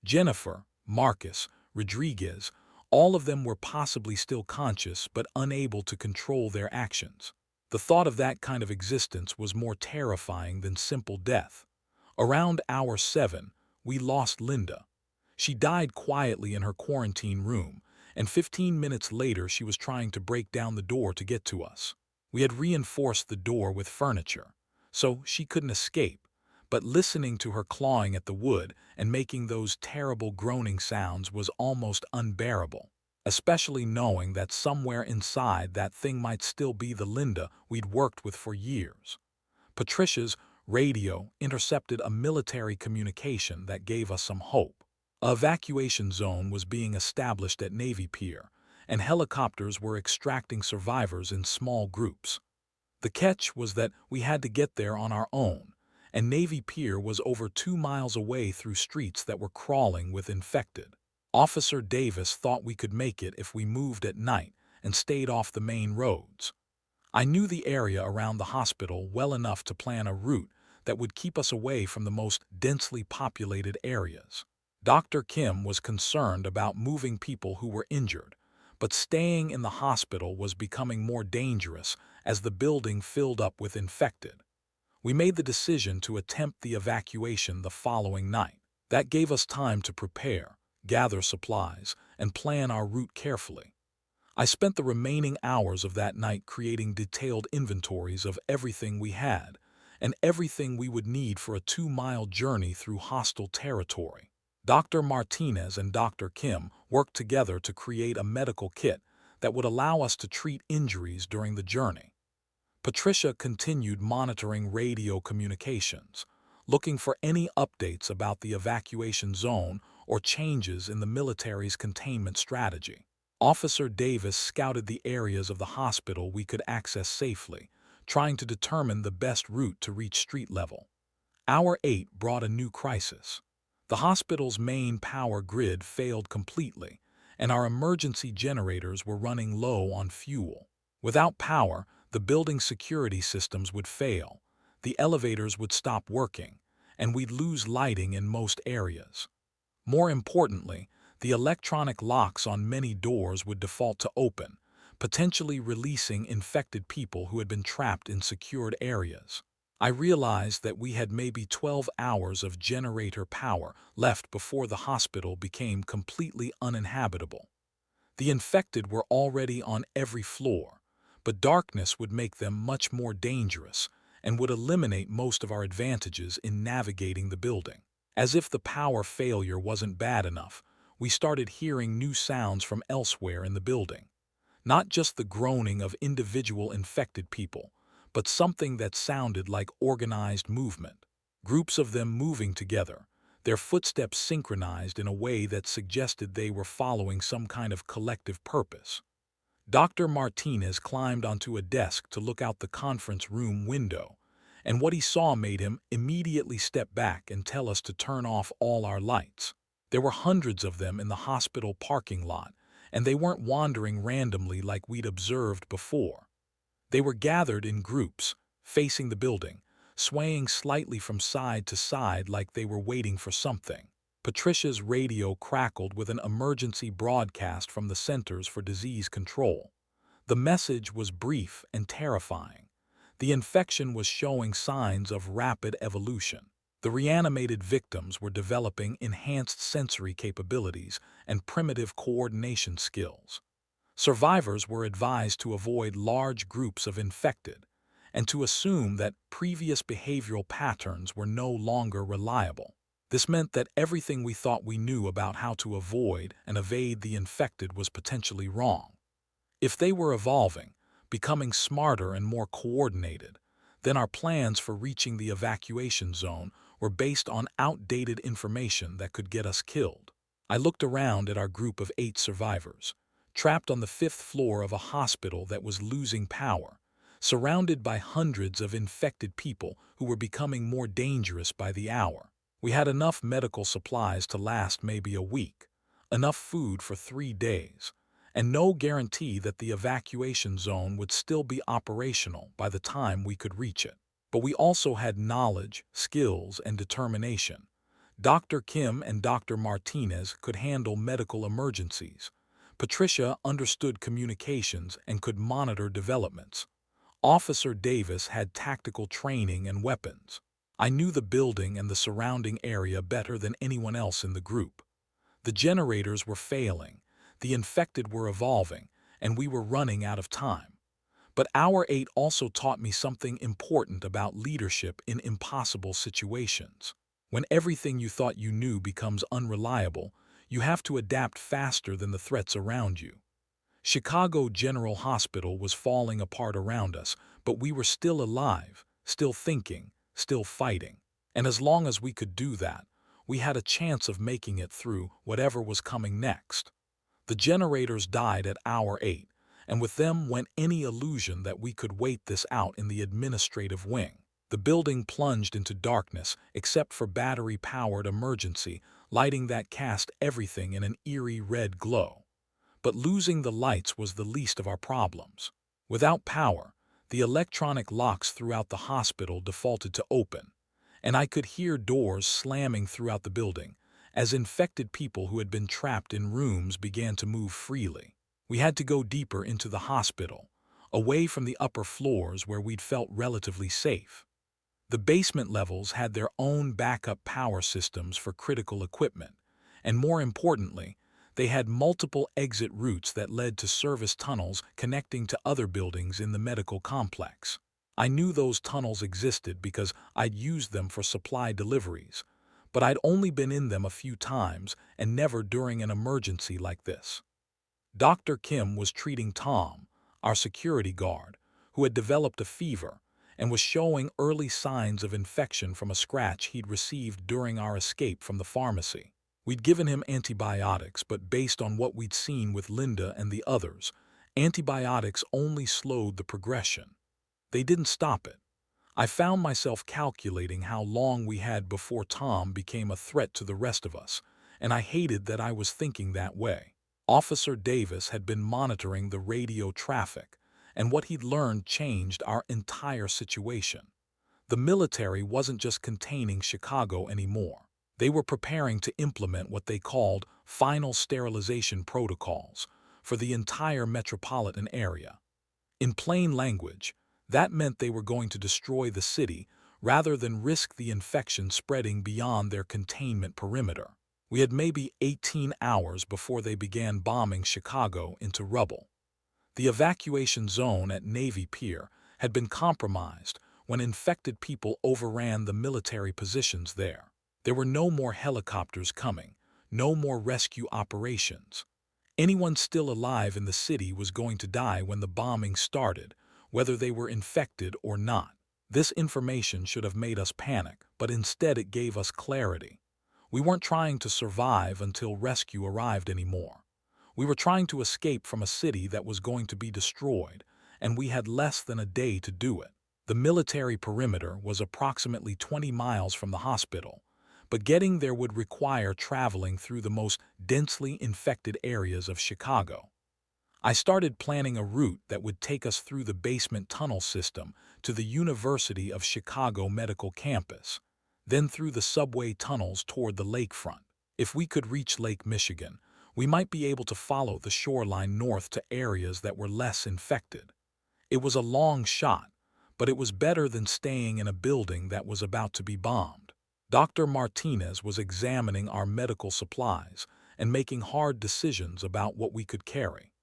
Jennifer, Marcus, Rodriguez, all of them were possibly still conscious but unable to control their actions. The thought of that kind of existence was more terrifying than simple death. Around hour 7, we lost Linda. She died quietly in her quarantine room, and 15 minutes later she was trying to break down the door to get to us. We had reinforced the door with furniture, so she couldn't escape, but listening to her clawing at the wood and making those terrible groaning sounds was almost unbearable, especially knowing that somewhere inside that thing might still be the Linda we'd worked with for years. Patricia's radio intercepted a military communication that gave us some hope. An evacuation zone was being established at Navy Pier, and helicopters were extracting survivors in small groups. The catch was that we had to get there on our own, and Navy Pier was over 2 miles away through streets that were crawling with infected. Officer Davis thought we could make it if we moved at night and stayed off the main roads. I knew the area around the hospital well enough to plan a route that would keep us away from the most densely populated areas. Dr. Kim was concerned about moving people who were injured, but staying in the hospital was becoming more dangerous as the building filled up with infected. We made the decision to attempt the evacuation the following night. That gave us time to prepare, gather supplies, and plan our route carefully. I spent the remaining hours of that night creating detailed inventories of everything we had and everything we would need for a 2-mile journey through hostile territory. Dr. Martinez and Dr. Kim worked together to create a medical kit that would allow us to treat injuries during the journey. Patricia continued monitoring radio communications, looking for any updates about the evacuation zone or changes in the military's containment strategy. Officer Davis scouted the areas of the hospital we could access safely, trying to determine the best route to reach street level. Hour 8 brought a new crisis. The hospital's main power grid failed completely, and our emergency generators were running low on fuel. Without power, the building's security systems would fail, the elevators would stop working, and we'd lose lighting in most areas. More importantly, the electronic locks on many doors would default to open, potentially releasing infected people who had been trapped in secured areas. I realized that we had maybe 12 hours of generator power left before the hospital became completely uninhabitable. The infected were already on every floor, but darkness would make them much more dangerous and would eliminate most of our advantages in navigating the building. As if the power failure wasn't bad enough, we started hearing new sounds from elsewhere in the building. Not just the groaning of individual infected people, but something that sounded like organized movement. Groups of them moving together, their footsteps synchronized in a way that suggested they were following some kind of collective purpose. Dr. Martinez climbed onto a desk to look out the conference room window, and what he saw made him immediately step back and tell us to turn off all our lights. There were hundreds of them in the hospital parking lot, and they weren't wandering randomly like we'd observed before. They were gathered in groups, facing the building, swaying slightly from side to side like they were waiting for something. Patricia's radio crackled with an emergency broadcast from the Centers for Disease Control. The message was brief and terrifying. The infection was showing signs of rapid evolution. The reanimated victims were developing enhanced sensory capabilities and primitive coordination skills. Survivors were advised to avoid large groups of infected and to assume that previous behavioral patterns were no longer reliable. This meant that everything we thought we knew about how to avoid and evade the infected was potentially wrong. If they were evolving, becoming smarter and more coordinated, then our plans for reaching the evacuation zone were based on outdated information that could get us killed. I looked around at our group of 8 survivors, trapped on the 5th floor of a hospital that was losing power, surrounded by hundreds of infected people who were becoming more dangerous by the hour. We had enough medical supplies to last maybe a week, enough food for 3 days, and no guarantee that the evacuation zone would still be operational by the time we could reach it. But we also had knowledge, skills, and determination. Dr. Kim and Dr. Martinez could handle medical emergencies. Patricia understood communications and could monitor developments. Officer Davis had tactical training and weapons. I knew the building and the surrounding area better than anyone else in the group. The generators were failing, the infected were evolving, and we were running out of time. But Hour 8 also taught me something important about leadership in impossible situations. When everything you thought you knew becomes unreliable, you have to adapt faster than the threats around you. Chicago General Hospital was falling apart around us, but we were still alive, still thinking, still fighting. And as long as we could do that, we had a chance of making it through whatever was coming next. The generators died at Hour 8, and with them went any illusion that we could wait this out in the administrative wing. The building plunged into darkness except for battery-powered emergency lighting that cast everything in an eerie red glow. But losing the lights was the least of our problems. Without power, the electronic locks throughout the hospital defaulted to open, and I could hear doors slamming throughout the building as infected people who had been trapped in rooms began to move freely. We had to go deeper into the hospital, away from the upper floors where we'd felt relatively safe. The basement levels had their own backup power systems for critical equipment, and more importantly, they had multiple exit routes that led to service tunnels connecting to other buildings in the medical complex. I knew those tunnels existed because I'd used them for supply deliveries, but I'd only been in them a few times and never during an emergency like this. Dr. Kim was treating Tom, our security guard, who had developed a fever and was showing early signs of infection from a scratch he'd received during our escape from the pharmacy. We'd given him antibiotics, but based on what we'd seen with Linda and the others, antibiotics only slowed the progression. They didn't stop it. I found myself calculating how long we had before Tom became a threat to the rest of us, and I hated that I was thinking that way. Officer Davis had been monitoring the radio traffic, and what he'd learned changed our entire situation. The military wasn't just containing Chicago anymore. They were preparing to implement what they called final sterilization protocols for the entire metropolitan area. In plain language, that meant they were going to destroy the city rather than risk the infection spreading beyond their containment perimeter. We had maybe 18 hours before they began bombing Chicago into rubble. The evacuation zone at Navy Pier had been compromised when infected people overran the military positions there. There were no more helicopters coming, no more rescue operations. Anyone still alive in the city was going to die when the bombing started, whether they were infected or not. This information should have made us panic, but instead it gave us clarity. We weren't trying to survive until rescue arrived anymore. We were trying to escape from a city that was going to be destroyed, and we had less than a day to do it. The military perimeter was approximately 20 miles from the hospital, but getting there would require traveling through the most densely infected areas of Chicago. I started planning a route that would take us through the basement tunnel system to the University of Chicago Medical Campus, then through the subway tunnels toward the lakefront. If we could reach Lake Michigan, we might be able to follow the shoreline north to areas that were less infected. It was a long shot, but it was better than staying in a building that was about to be bombed. Dr. Martinez was examining our medical supplies and making hard decisions about what we could carry.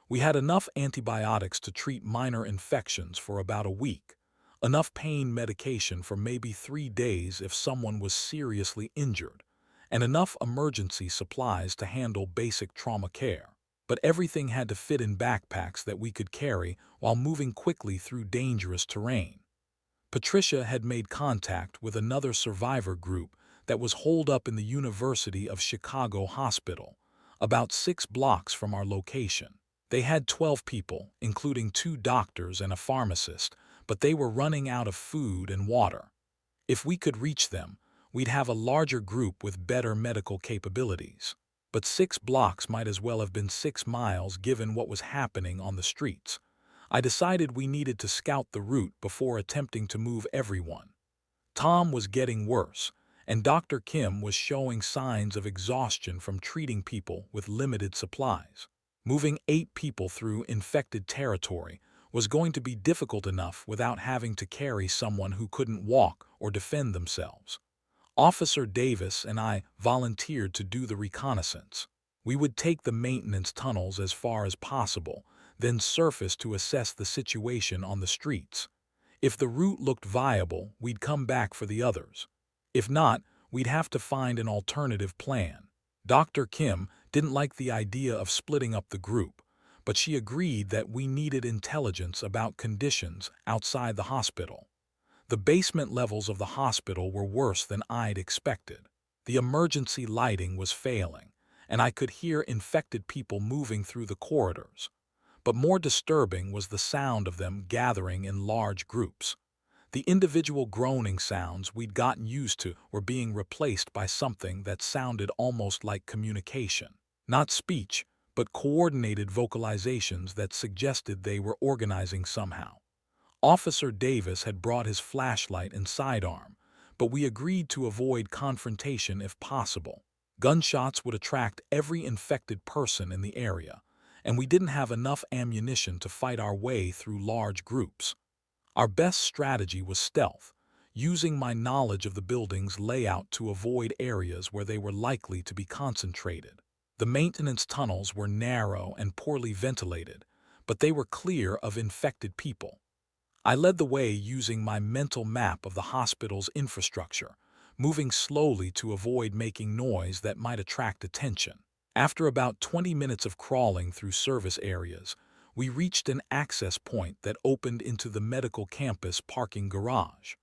We had enough antibiotics to treat minor infections for about a week, enough pain medication for maybe 3 days if someone was seriously injured, and enough emergency supplies to handle basic trauma care. But everything had to fit in backpacks that we could carry while moving quickly through dangerous terrain. Patricia had made contact with another survivor group that was holed up in the University of Chicago Hospital, about 6 blocks from our location. They had 12 people, including 2 doctors and a pharmacist, but they were running out of food and water. If we could reach them, we'd have a larger group with better medical capabilities. But 6 blocks might as well have been 6 miles given what was happening on the streets. I decided we needed to scout the route before attempting to move everyone. Tom was getting worse, and Dr. Kim was showing signs of exhaustion from treating people with limited supplies. Moving 8 people through infected territory was going to be difficult enough without having to carry someone who couldn't walk or defend themselves. Officer Davis and I volunteered to do the reconnaissance. We would take the maintenance tunnels as far as possible, then surface to assess the situation on the streets. If the route looked viable, we'd come back for the others. If not, we'd have to find an alternative plan. Dr. Kim didn't like the idea of splitting up the group, but she agreed that we needed intelligence about conditions outside the hospital. The basement levels of the hospital were worse than I'd expected. The emergency lighting was failing, and I could hear infected people moving through the corridors. But more disturbing was the sound of them gathering in large groups. The individual groaning sounds we'd gotten used to were being replaced by something that sounded almost like communication. Not speech, but coordinated vocalizations that suggested they were organizing somehow. Officer Davis had brought his flashlight and sidearm, but we agreed to avoid confrontation if possible. Gunshots would attract every infected person in the area, and we didn't have enough ammunition to fight our way through large groups. Our best strategy was stealth, using my knowledge of the building's layout to avoid areas where they were likely to be concentrated. The maintenance tunnels were narrow and poorly ventilated, but they were clear of infected people. I led the way using my mental map of the hospital's infrastructure, moving slowly to avoid making noise that might attract attention. After about 20 minutes of crawling through service areas, we reached an access point that opened into the medical campus parking garage.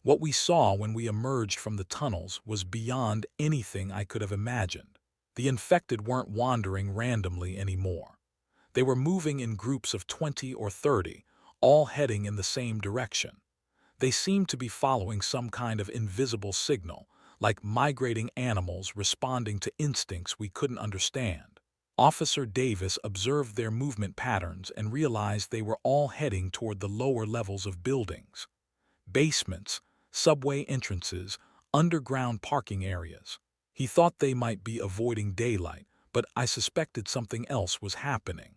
What we saw when we emerged from the tunnels was beyond anything I could have imagined. The infected weren't wandering randomly anymore. They were moving in groups of 20 or 30, all heading in the same direction. They seemed to be following some kind of invisible signal, like migrating animals responding to instincts we couldn't understand. Officer Davis observed their movement patterns and realized they were all heading toward the lower levels of buildings. Basements, subway entrances, underground parking areas. He thought they might be avoiding daylight, but I suspected something else was happening.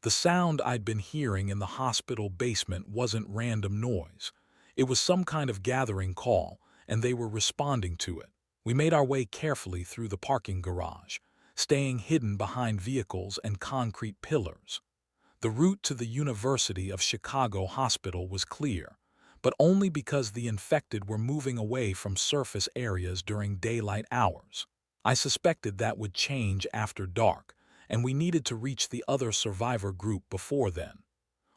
The sound I'd been hearing in the hospital basement wasn't random noise. It was some kind of gathering call, and they were responding to it. We made our way carefully through the parking garage, staying hidden behind vehicles and concrete pillars. The route to the University of Chicago Hospital was clear, but only because the infected were moving away from surface areas during daylight hours. I suspected that would change after dark, and we needed to reach the other survivor group before then.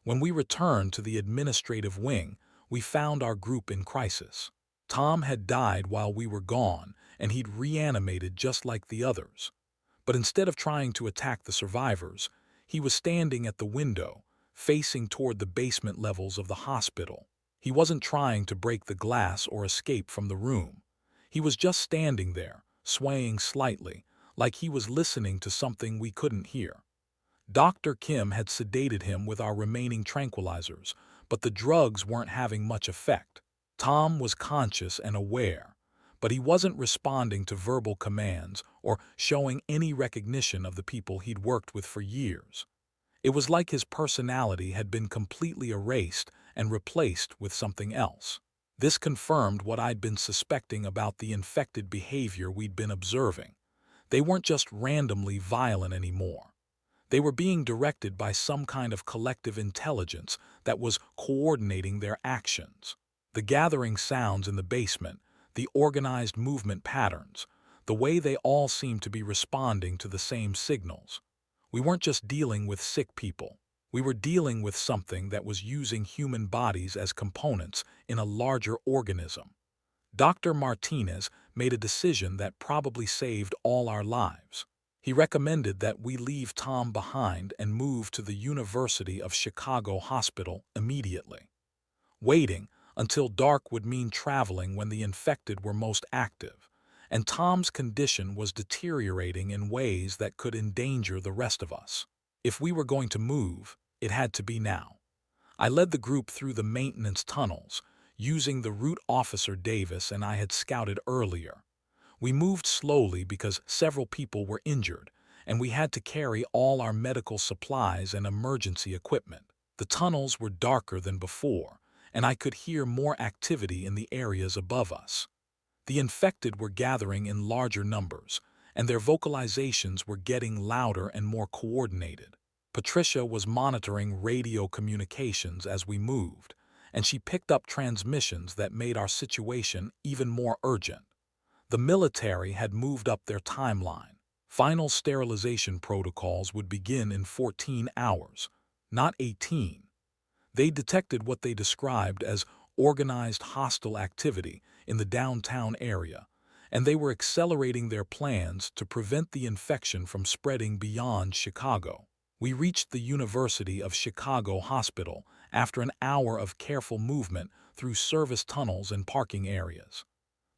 When we returned to the administrative wing, we found our group in crisis. Tom had died while we were gone, and he'd reanimated just like the others. But instead of trying to attack the survivors, he was standing at the window, facing toward the basement levels of the hospital. He wasn't trying to break the glass or escape from the room. He was just standing there, swaying slightly, like he was listening to something we couldn't hear. Dr. Kim had sedated him with our remaining tranquilizers, but the drugs weren't having much effect. Tom was conscious and aware, but he wasn't responding to verbal commands or showing any recognition of the people he'd worked with for years. It was like his personality had been completely erased and replaced with something else. This confirmed what I'd been suspecting about the infected behavior we'd been observing. They weren't just randomly violent anymore. They were being directed by some kind of collective intelligence that was coordinating their actions. The gathering sounds in the basement, the organized movement patterns, the way they all seemed to be responding to the same signals. We weren't just dealing with sick people. We were dealing with something that was using human bodies as components in a larger organism. Dr. Martinez made a decision that probably saved all our lives. He recommended that we leave Tom behind and move to the University of Chicago Hospital immediately. Waiting until dark would mean traveling when the infected were most active, and Tom's condition was deteriorating in ways that could endanger the rest of us. If we were going to move, it had to be now. I led the group through the maintenance tunnels, using the route Officer Davis and I had scouted earlier. We moved slowly because several people were injured, and we had to carry all our medical supplies and emergency equipment. The tunnels were darker than before, and I could hear more activity in the areas above us. The infected were gathering in larger numbers, and their vocalizations were getting louder and more coordinated. Patricia was monitoring radio communications as we moved, and she picked up transmissions that made our situation even more urgent. The military had moved up their timeline. Final sterilization protocols would begin in 14 hours, not 18. They detected what they described as organized hostile activity in the downtown area, and they were accelerating their plans to prevent the infection from spreading beyond Chicago. We reached the University of Chicago Hospital after an hour of careful movement through service tunnels and parking areas.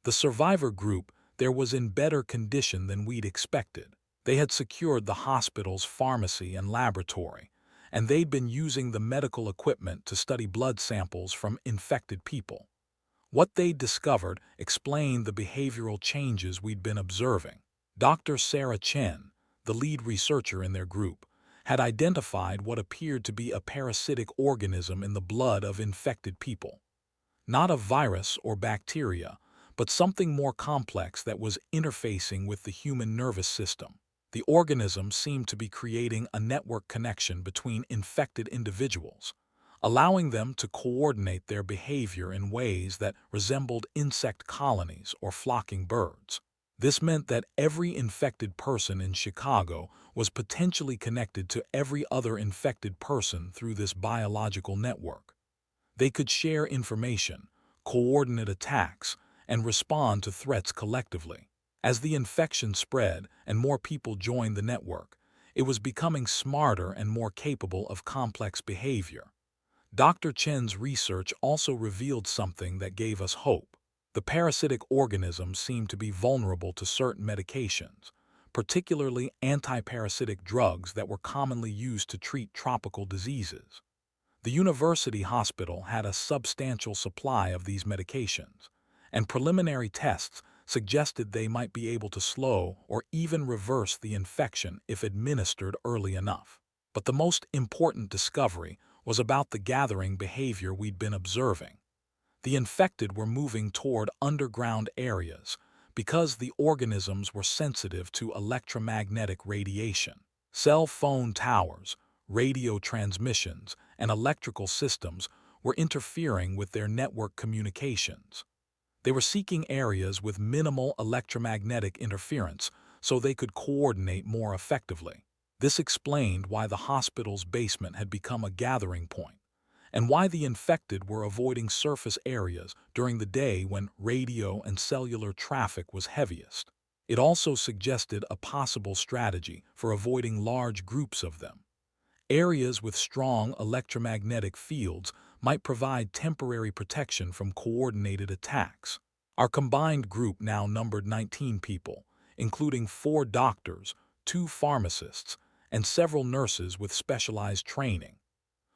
The survivor group there was in better condition than we'd expected. They had secured the hospital's pharmacy and laboratory, and they'd been using the medical equipment to study blood samples from infected people. What they'd discovered explained the behavioral changes we'd been observing. Dr. Sarah Chen, the lead researcher in their group, had identified what appeared to be a parasitic organism in the blood of infected people. Not a virus or bacteria, but something more complex that was interfacing with the human nervous system. The organism seemed to be creating a network connection between infected individuals, allowing them to coordinate their behavior in ways that resembled insect colonies or flocking birds. This meant that every infected person in Chicago was potentially connected to every other infected person through this biological network. They could share information, coordinate attacks, and respond to threats collectively. As the infection spread and more people joined the network, it was becoming smarter and more capable of complex behavior. Dr. Chen's research also revealed something that gave us hope. The parasitic organisms seemed to be vulnerable to certain medications, particularly antiparasitic drugs that were commonly used to treat tropical diseases. The university hospital had a substantial supply of these medications, and preliminary tests suggested they might be able to slow or even reverse the infection if administered early enough. But the most important discovery was about the gathering behavior we'd been observing. The infected were moving toward underground areas because the organisms were sensitive to electromagnetic radiation. Cell phone towers, radio transmissions, and electrical systems were interfering with their network communications. They were seeking areas with minimal electromagnetic interference so they could coordinate more effectively. This explained why the hospital's basement had become a gathering point, and why the infected were avoiding surface areas during the day when radio and cellular traffic was heaviest. It also suggested a possible strategy for avoiding large groups of them. Areas with strong electromagnetic fields might provide temporary protection from coordinated attacks. Our combined group now numbered 19 people, including 4 doctors, 2 pharmacists, and several nurses with specialized training.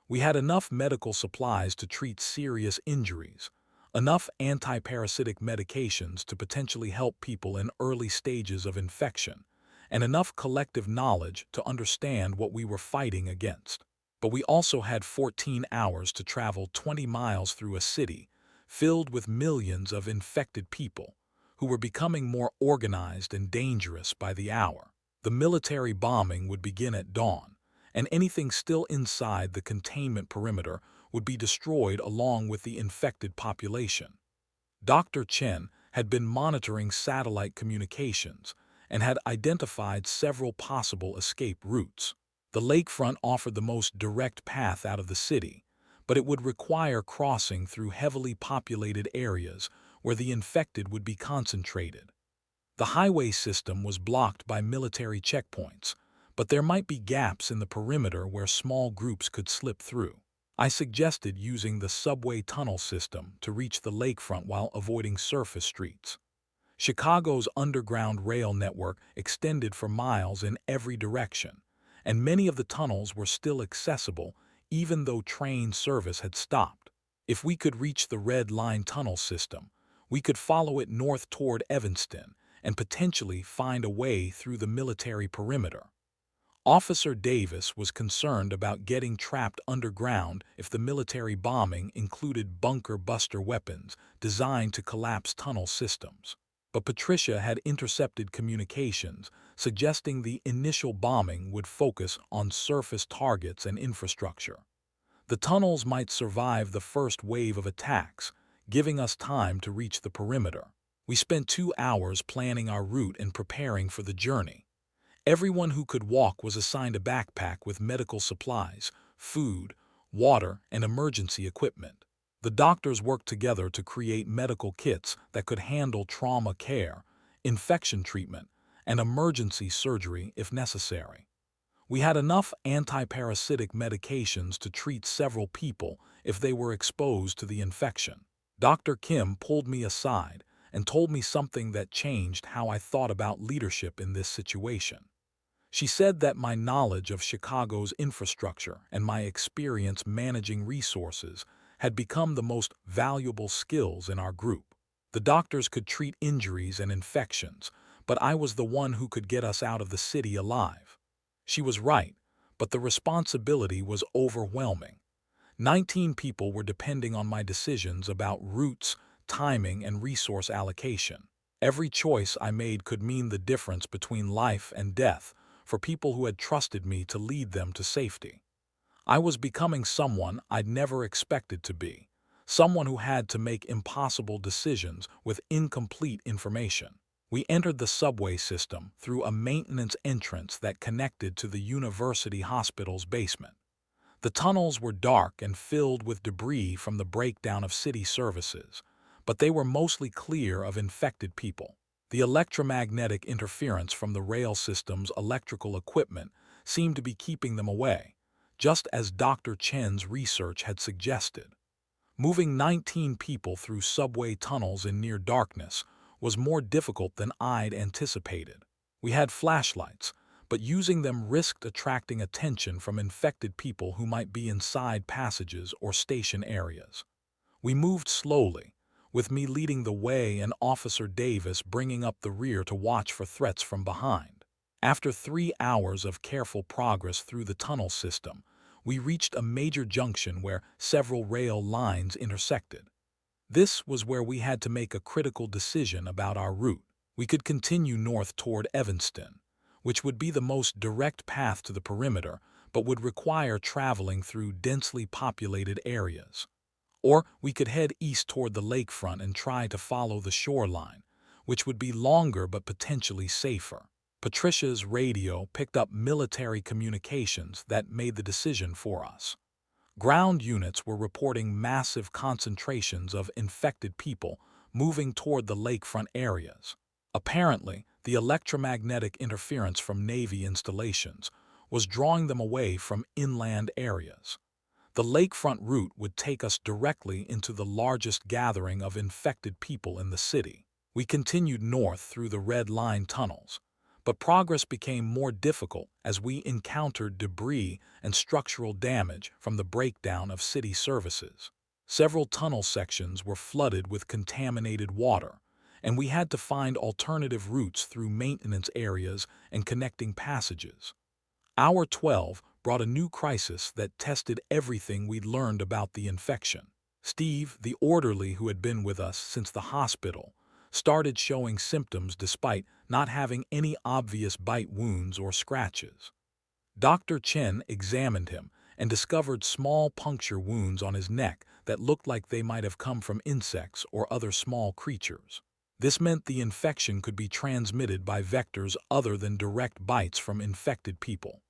We had enough medical supplies to treat serious injuries, enough antiparasitic medications to potentially help people in early stages of infection, and enough collective knowledge to understand what we were fighting against. But we also had 14 hours to travel 20 miles through a city filled with millions of infected people who were becoming more organized and dangerous by the hour. The military bombing would begin at dawn, and anything still inside the containment perimeter would be destroyed along with the infected population. Dr. Chen had been monitoring satellite communications and had identified several possible escape routes. The lakefront offered the most direct path out of the city, but it would require crossing through heavily populated areas where the infected would be concentrated. The highway system was blocked by military checkpoints, but there might be gaps in the perimeter where small groups could slip through. I suggested using the subway tunnel system to reach the lakefront while avoiding surface streets. Chicago's underground rail network extended for miles in every direction, and many of the tunnels were still accessible even though train service had stopped. If we could reach the Red Line tunnel system, we could follow it north toward Evanston and potentially find a way through the military perimeter. Officer Davis was concerned about getting trapped underground if the military bombing included bunker-buster weapons designed to collapse tunnel systems. But Patricia had intercepted communications, suggesting the initial bombing would focus on surface targets and infrastructure. The tunnels might survive the first wave of attacks, giving us time to reach the perimeter. We spent 2 hours planning our route and preparing for the journey. Everyone who could walk was assigned a backpack with medical supplies, food, water, and emergency equipment. The doctors worked together to create medical kits that could handle trauma care, infection treatment, and emergency surgery if necessary. We had enough antiparasitic medications to treat several people if they were exposed to the infection. Dr. Kim pulled me aside and told me something that changed how I thought about leadership in this situation. She said that my knowledge of Chicago's infrastructure and my experience managing resources had become the most valuable skills in our group. The doctors could treat injuries and infections, but I was the one who could get us out of the city alive. She was right, but the responsibility was overwhelming. 19 people were depending on my decisions about routes, timing, and resource allocation. Every choice I made could mean the difference between life and death for people who had trusted me to lead them to safety. I was becoming someone I'd never expected to be, someone who had to make impossible decisions with incomplete information. We entered the subway system through a maintenance entrance that connected to the university hospital's basement. The tunnels were dark and filled with debris from the breakdown of city services, but they were mostly clear of infected people. The electromagnetic interference from the rail system's electrical equipment seemed to be keeping them away, just as Dr. Chen's research had suggested. Moving 19 people through subway tunnels in near darkness was more difficult than I'd anticipated. We had flashlights, but using them risked attracting attention from infected people who might be inside passages or station areas. We moved slowly, with me leading the way and Officer Davis bringing up the rear to watch for threats from behind. After 3 hours of careful progress through the tunnel system, we reached a major junction where several rail lines intersected. This was where we had to make a critical decision about our route. We could continue north toward Evanston, which would be the most direct path to the perimeter, but would require traveling through densely populated areas. Or we could head east toward the lakefront and try to follow the shoreline, which would be longer but potentially safer. Patricia's radio picked up military communications that made the decision for us. Ground units were reporting massive concentrations of infected people moving toward the lakefront areas. Apparently, the electromagnetic interference from Navy installations was drawing them away from inland areas. The lakefront route would take us directly into the largest gathering of infected people in the city. We continued north through the Red Line tunnels, but progress became more difficult as we encountered debris and structural damage from the breakdown of city services. Several tunnel sections were flooded with contaminated water, and we had to find alternative routes through maintenance areas and connecting passages. Hour 12 brought a new crisis that tested everything we'd learned about the infection. Steve, the orderly who had been with us since the hospital, started showing symptoms despite not having any obvious bite wounds or scratches. Dr. Chen examined him and discovered small puncture wounds on his neck that looked like they might have come from insects or other small creatures. This meant the infection could be transmitted by vectors other than direct bites from infected people.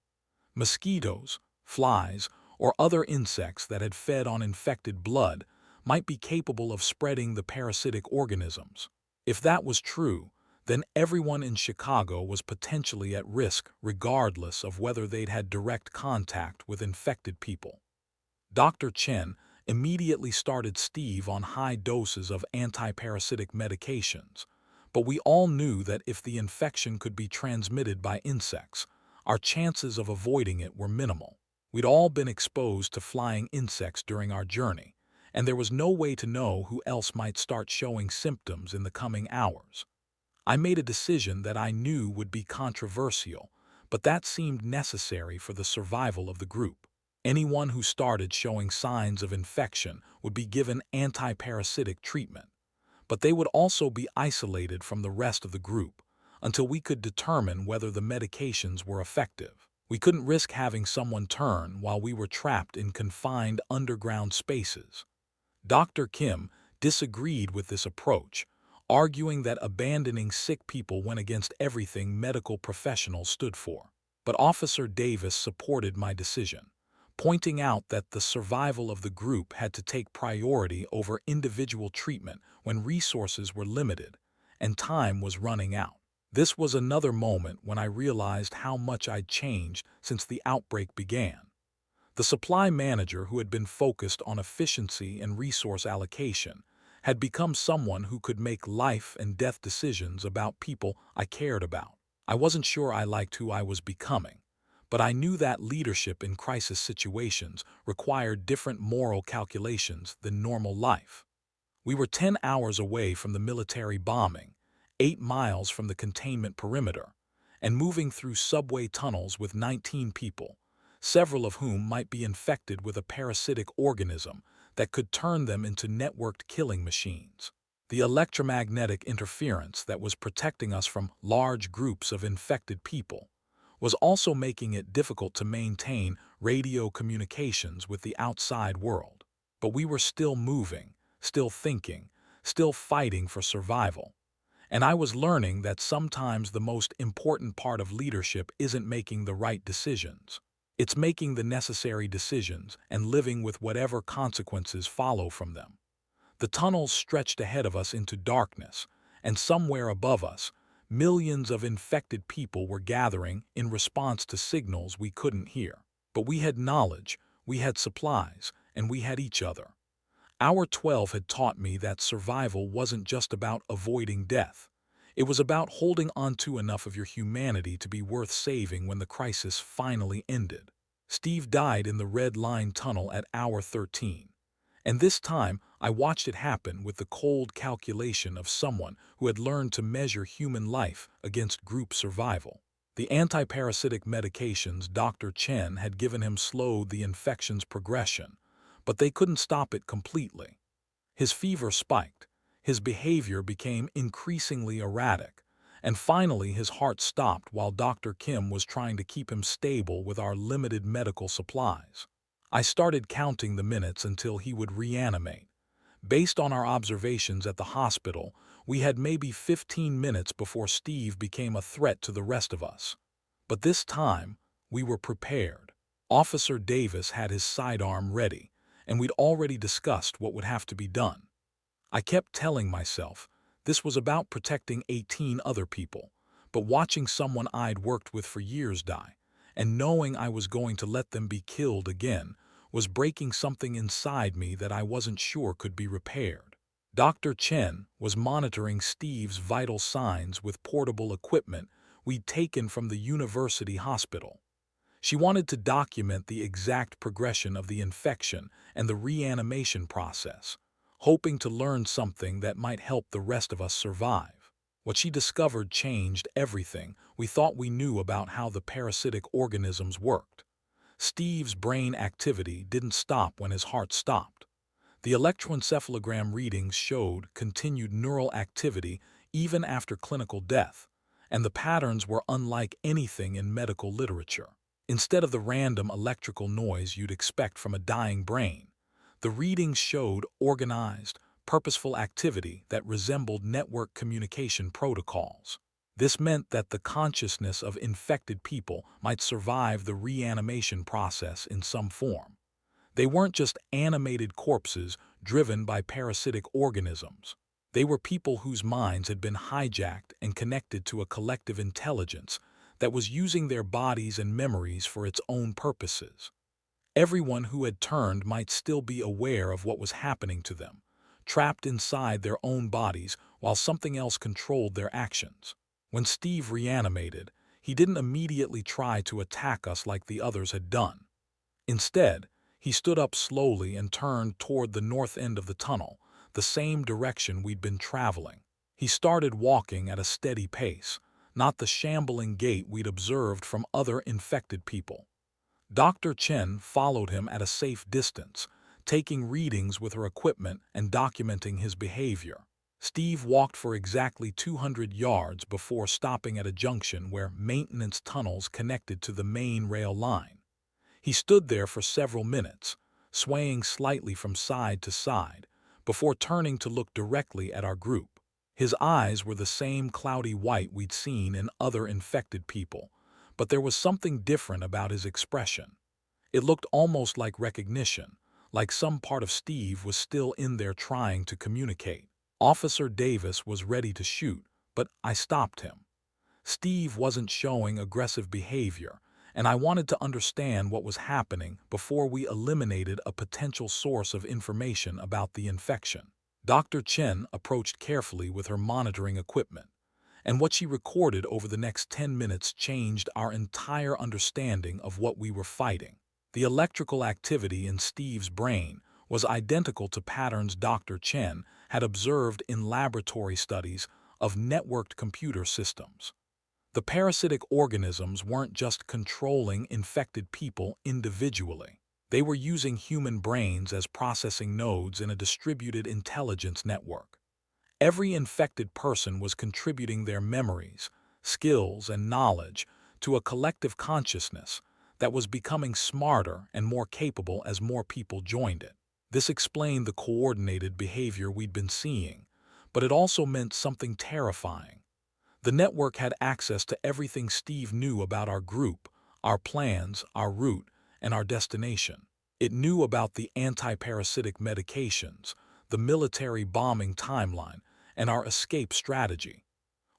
Mosquitoes, flies, or other insects that had fed on infected blood might be capable of spreading the parasitic organisms. If that was true, then everyone in Chicago was potentially at risk regardless of whether they'd had direct contact with infected people. Dr. Chen immediately started Steve on high doses of antiparasitic medications, but we all knew that if the infection could be transmitted by insects, our chances of avoiding it were minimal. We'd all been exposed to flying insects during our journey, and there was no way to know who else might start showing symptoms in the coming hours. I made a decision that I knew would be controversial, but that seemed necessary for the survival of the group. Anyone who started showing signs of infection would be given antiparasitic treatment, but they would also be isolated from the rest of the group until we could determine whether the medications were effective. We couldn't risk having someone turn while we were trapped in confined underground spaces. Dr. Kim disagreed with this approach, arguing that abandoning sick people went against everything medical professionals stood for. But Officer Davis supported my decision, pointing out that the survival of the group had to take priority over individual treatment when resources were limited and time was running out. This was another moment when I realized how much I'd changed since the outbreak began. The supply manager, who had been focused on efficiency and resource allocation, had become someone who could make life and death decisions about people I cared about. I wasn't sure I liked who I was becoming, but I knew that leadership in crisis situations required different moral calculations than normal life. We were 10 hours away from the military bombing, 8 miles from the containment perimeter, and moving through subway tunnels with 19 people, several of whom might be infected with a parasitic organism that could turn them into networked killing machines. The electromagnetic interference that was protecting us from large groups of infected people was also making it difficult to maintain radio communications with the outside world. But we were still moving, still thinking, still fighting for survival. And I was learning that sometimes the most important part of leadership isn't making the right decisions. It's making the necessary decisions and living with whatever consequences follow from them. The tunnels stretched ahead of us into darkness, and somewhere above us, millions of infected people were gathering in response to signals we couldn't hear. But we had knowledge, we had supplies, and we had each other. Hour 12 had taught me that survival wasn't just about avoiding death. It was about holding onto enough of your humanity to be worth saving when the crisis finally ended. Steve died in the Red Line tunnel at hour 13. And this time, I watched it happen with the cold calculation of someone who had learned to measure human life against group survival. The antiparasitic medications Dr. Chen had given him slowed the infection's progression, but they couldn't stop it completely. His fever spiked, his behavior became increasingly erratic, and finally his heart stopped while Dr. Kim was trying to keep him stable with our limited medical supplies. I started counting the minutes until he would reanimate. Based on our observations at the hospital, we had maybe 15 minutes before Steve became a threat to the rest of us. But this time, we were prepared. Officer Davis had his sidearm ready, and we'd already discussed what would have to be done. I kept telling myself this was about protecting 18 other people, but watching someone I'd worked with for years die, and knowing I was going to let them be killed again, was breaking something inside me that I wasn't sure could be repaired. Dr. Chen was monitoring Steve's vital signs with portable equipment we'd taken from the university hospital. She wanted to document the exact progression of the infection and the reanimation process, hoping to learn something that might help the rest of us survive. What she discovered changed everything we thought we knew about how the parasitic organisms worked. Steve's brain activity didn't stop when his heart stopped. The electroencephalogram readings showed continued neural activity even after clinical death, and the patterns were unlike anything in medical literature. Instead of the random electrical noise you'd expect from a dying brain, the readings showed organized, purposeful activity that resembled network communication protocols. This meant that the consciousness of infected people might survive the reanimation process in some form. They weren't just animated corpses driven by parasitic organisms. They were people whose minds had been hijacked and connected to a collective intelligence that was using their bodies and memories for its own purposes. Everyone who had turned might still be aware of what was happening to them, trapped inside their own bodies while something else controlled their actions. When Steve reanimated, he didn't immediately try to attack us like the others had done. Instead, he stood up slowly and turned toward the north end of the tunnel, the same direction we'd been traveling. He started walking at a steady pace, not the shambling gait we'd observed from other infected people. Dr. Chen followed him at a safe distance, taking readings with her equipment and documenting his behavior. Steve walked for exactly 200 yards before stopping at a junction where maintenance tunnels connected to the main rail line. He stood there for several minutes, swaying slightly from side to side, before turning to look directly at our group. His eyes were the same cloudy white we'd seen in other infected people, but there was something different about his expression. It looked almost like recognition, like some part of Steve was still in there trying to communicate. Officer Davis was ready to shoot, but I stopped him. Steve wasn't showing aggressive behavior, and I wanted to understand what was happening before we eliminated a potential source of information about the infection. Dr. Chen approached carefully with her monitoring equipment, and what she recorded over the next 10 minutes changed our entire understanding of what we were fighting. The electrical activity in Steve's brain was identical to patterns Dr. Chen had observed in laboratory studies of networked computer systems. The parasitic organisms weren't just controlling infected people individually. They were using human brains as processing nodes in a distributed intelligence network. Every infected person was contributing their memories, skills, and knowledge to a collective consciousness that was becoming smarter and more capable as more people joined it. This explained the coordinated behavior we'd been seeing, but it also meant something terrifying. The network had access to everything Steve knew about our group, our plans, our route, and our destination. It knew about the anti-parasitic medications, the military bombing timeline, and our escape strategy.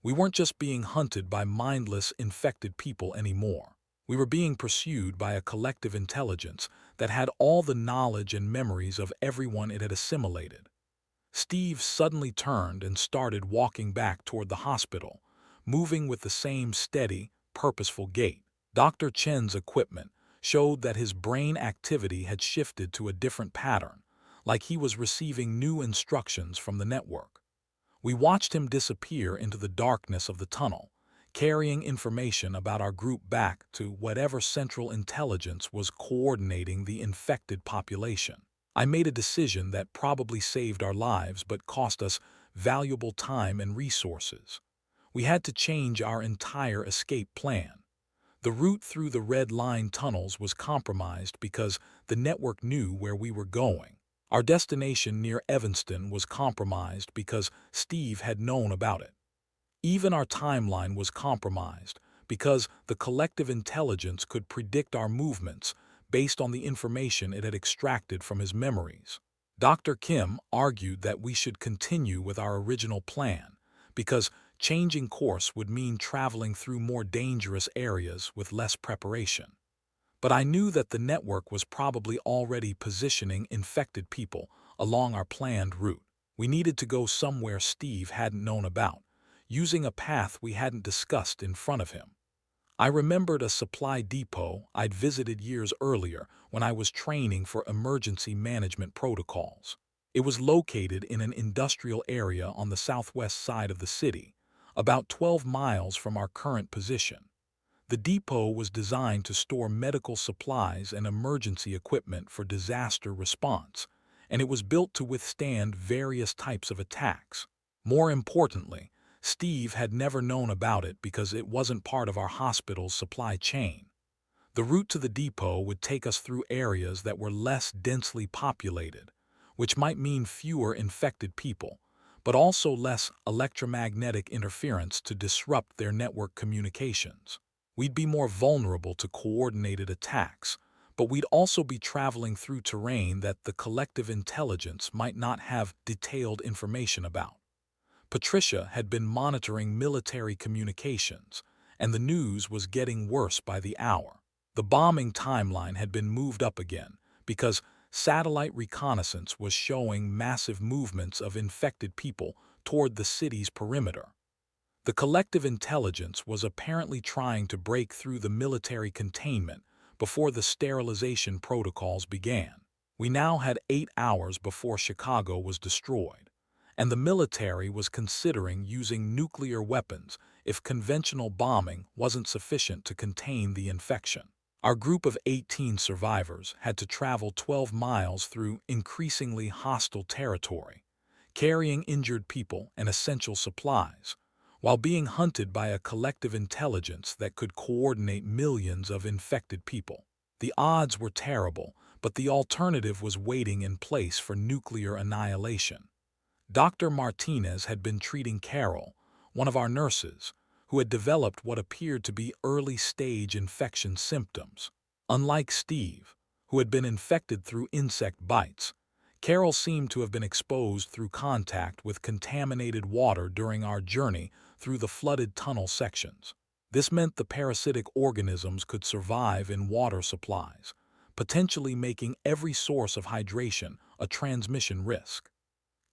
We weren't just being hunted by mindless, infected people anymore. We were being pursued by a collective intelligence that had all the knowledge and memories of everyone it had assimilated. Steve suddenly turned and started walking back toward the hospital, moving with the same steady, purposeful gait. Dr. Chen's equipment showed that his brain activity had shifted to a different pattern, like he was receiving new instructions from the network. We watched him disappear into the darkness of the tunnel, carrying information about our group back to whatever central intelligence was coordinating the infected population. I made a decision that probably saved our lives but cost us valuable time and resources. We had to change our entire escape plan. The route through the red line tunnels was compromised because the network knew where we were going. Our destination near Evanston was compromised because Steve had known about it. Even our timeline was compromised because the collective intelligence could predict our movements based on the information it had extracted from his memories. Dr. Kim argued that we should continue with our original plan because changing course would mean traveling through more dangerous areas with less preparation. But I knew that the network was probably already positioning infected people along our planned route. We needed to go somewhere Steve hadn't known about, using a path we hadn't discussed in front of him. I remembered a supply depot I'd visited years earlier when I was training for emergency management protocols. It was located in an industrial area on the southwest side of the city, about 12 miles from our current position. The depot was designed to store medical supplies and emergency equipment for disaster response, and it was built to withstand various types of attacks. More importantly, Steve had never known about it because it wasn't part of our hospital's supply chain. The route to the depot would take us through areas that were less densely populated, which might mean fewer infected people, but also less electromagnetic interference to disrupt their network communications. We'd be more vulnerable to coordinated attacks, but we'd also be traveling through terrain that the collective intelligence might not have detailed information about. Patricia had been monitoring military communications, and the news was getting worse by the hour. The bombing timeline had been moved up again because satellite reconnaissance was showing massive movements of infected people toward the city's perimeter. The collective intelligence was apparently trying to break through the military containment before the sterilization protocols began. We now had 8 hours before Chicago was destroyed, and the military was considering using nuclear weapons if conventional bombing wasn't sufficient to contain the infection. Our group of 18 survivors had to travel 12 miles through increasingly hostile territory, carrying injured people and essential supplies, while being hunted by a collective intelligence that could coordinate millions of infected people. The odds were terrible, but the alternative was waiting in place for nuclear annihilation. Dr. Martinez had been treating Carol, one of our nurses, who had developed what appeared to be early-stage infection symptoms. Unlike Steve, who had been infected through insect bites, Carol seemed to have been exposed through contact with contaminated water during our journey through the flooded tunnel sections. This meant the parasitic organisms could survive in water supplies, potentially making every source of hydration a transmission risk.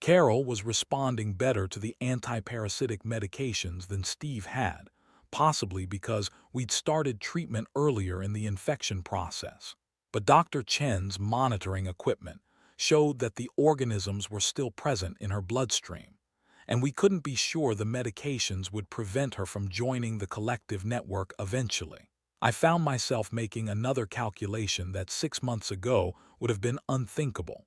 Carol was responding better to the antiparasitic medications than Steve had, possibly because we'd started treatment earlier in the infection process. But Dr. Chen's monitoring equipment showed that the organisms were still present in her bloodstream, and we couldn't be sure the medications would prevent her from joining the collective network eventually. I found myself making another calculation that 6 months ago would have been unthinkable.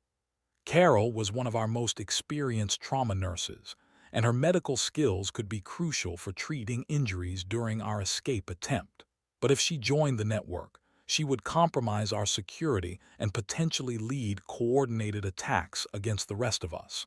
Carol was one of our most experienced trauma nurses, and her medical skills could be crucial for treating injuries during our escape attempt. But if she joined the network, she would compromise our security and potentially lead coordinated attacks against the rest of us.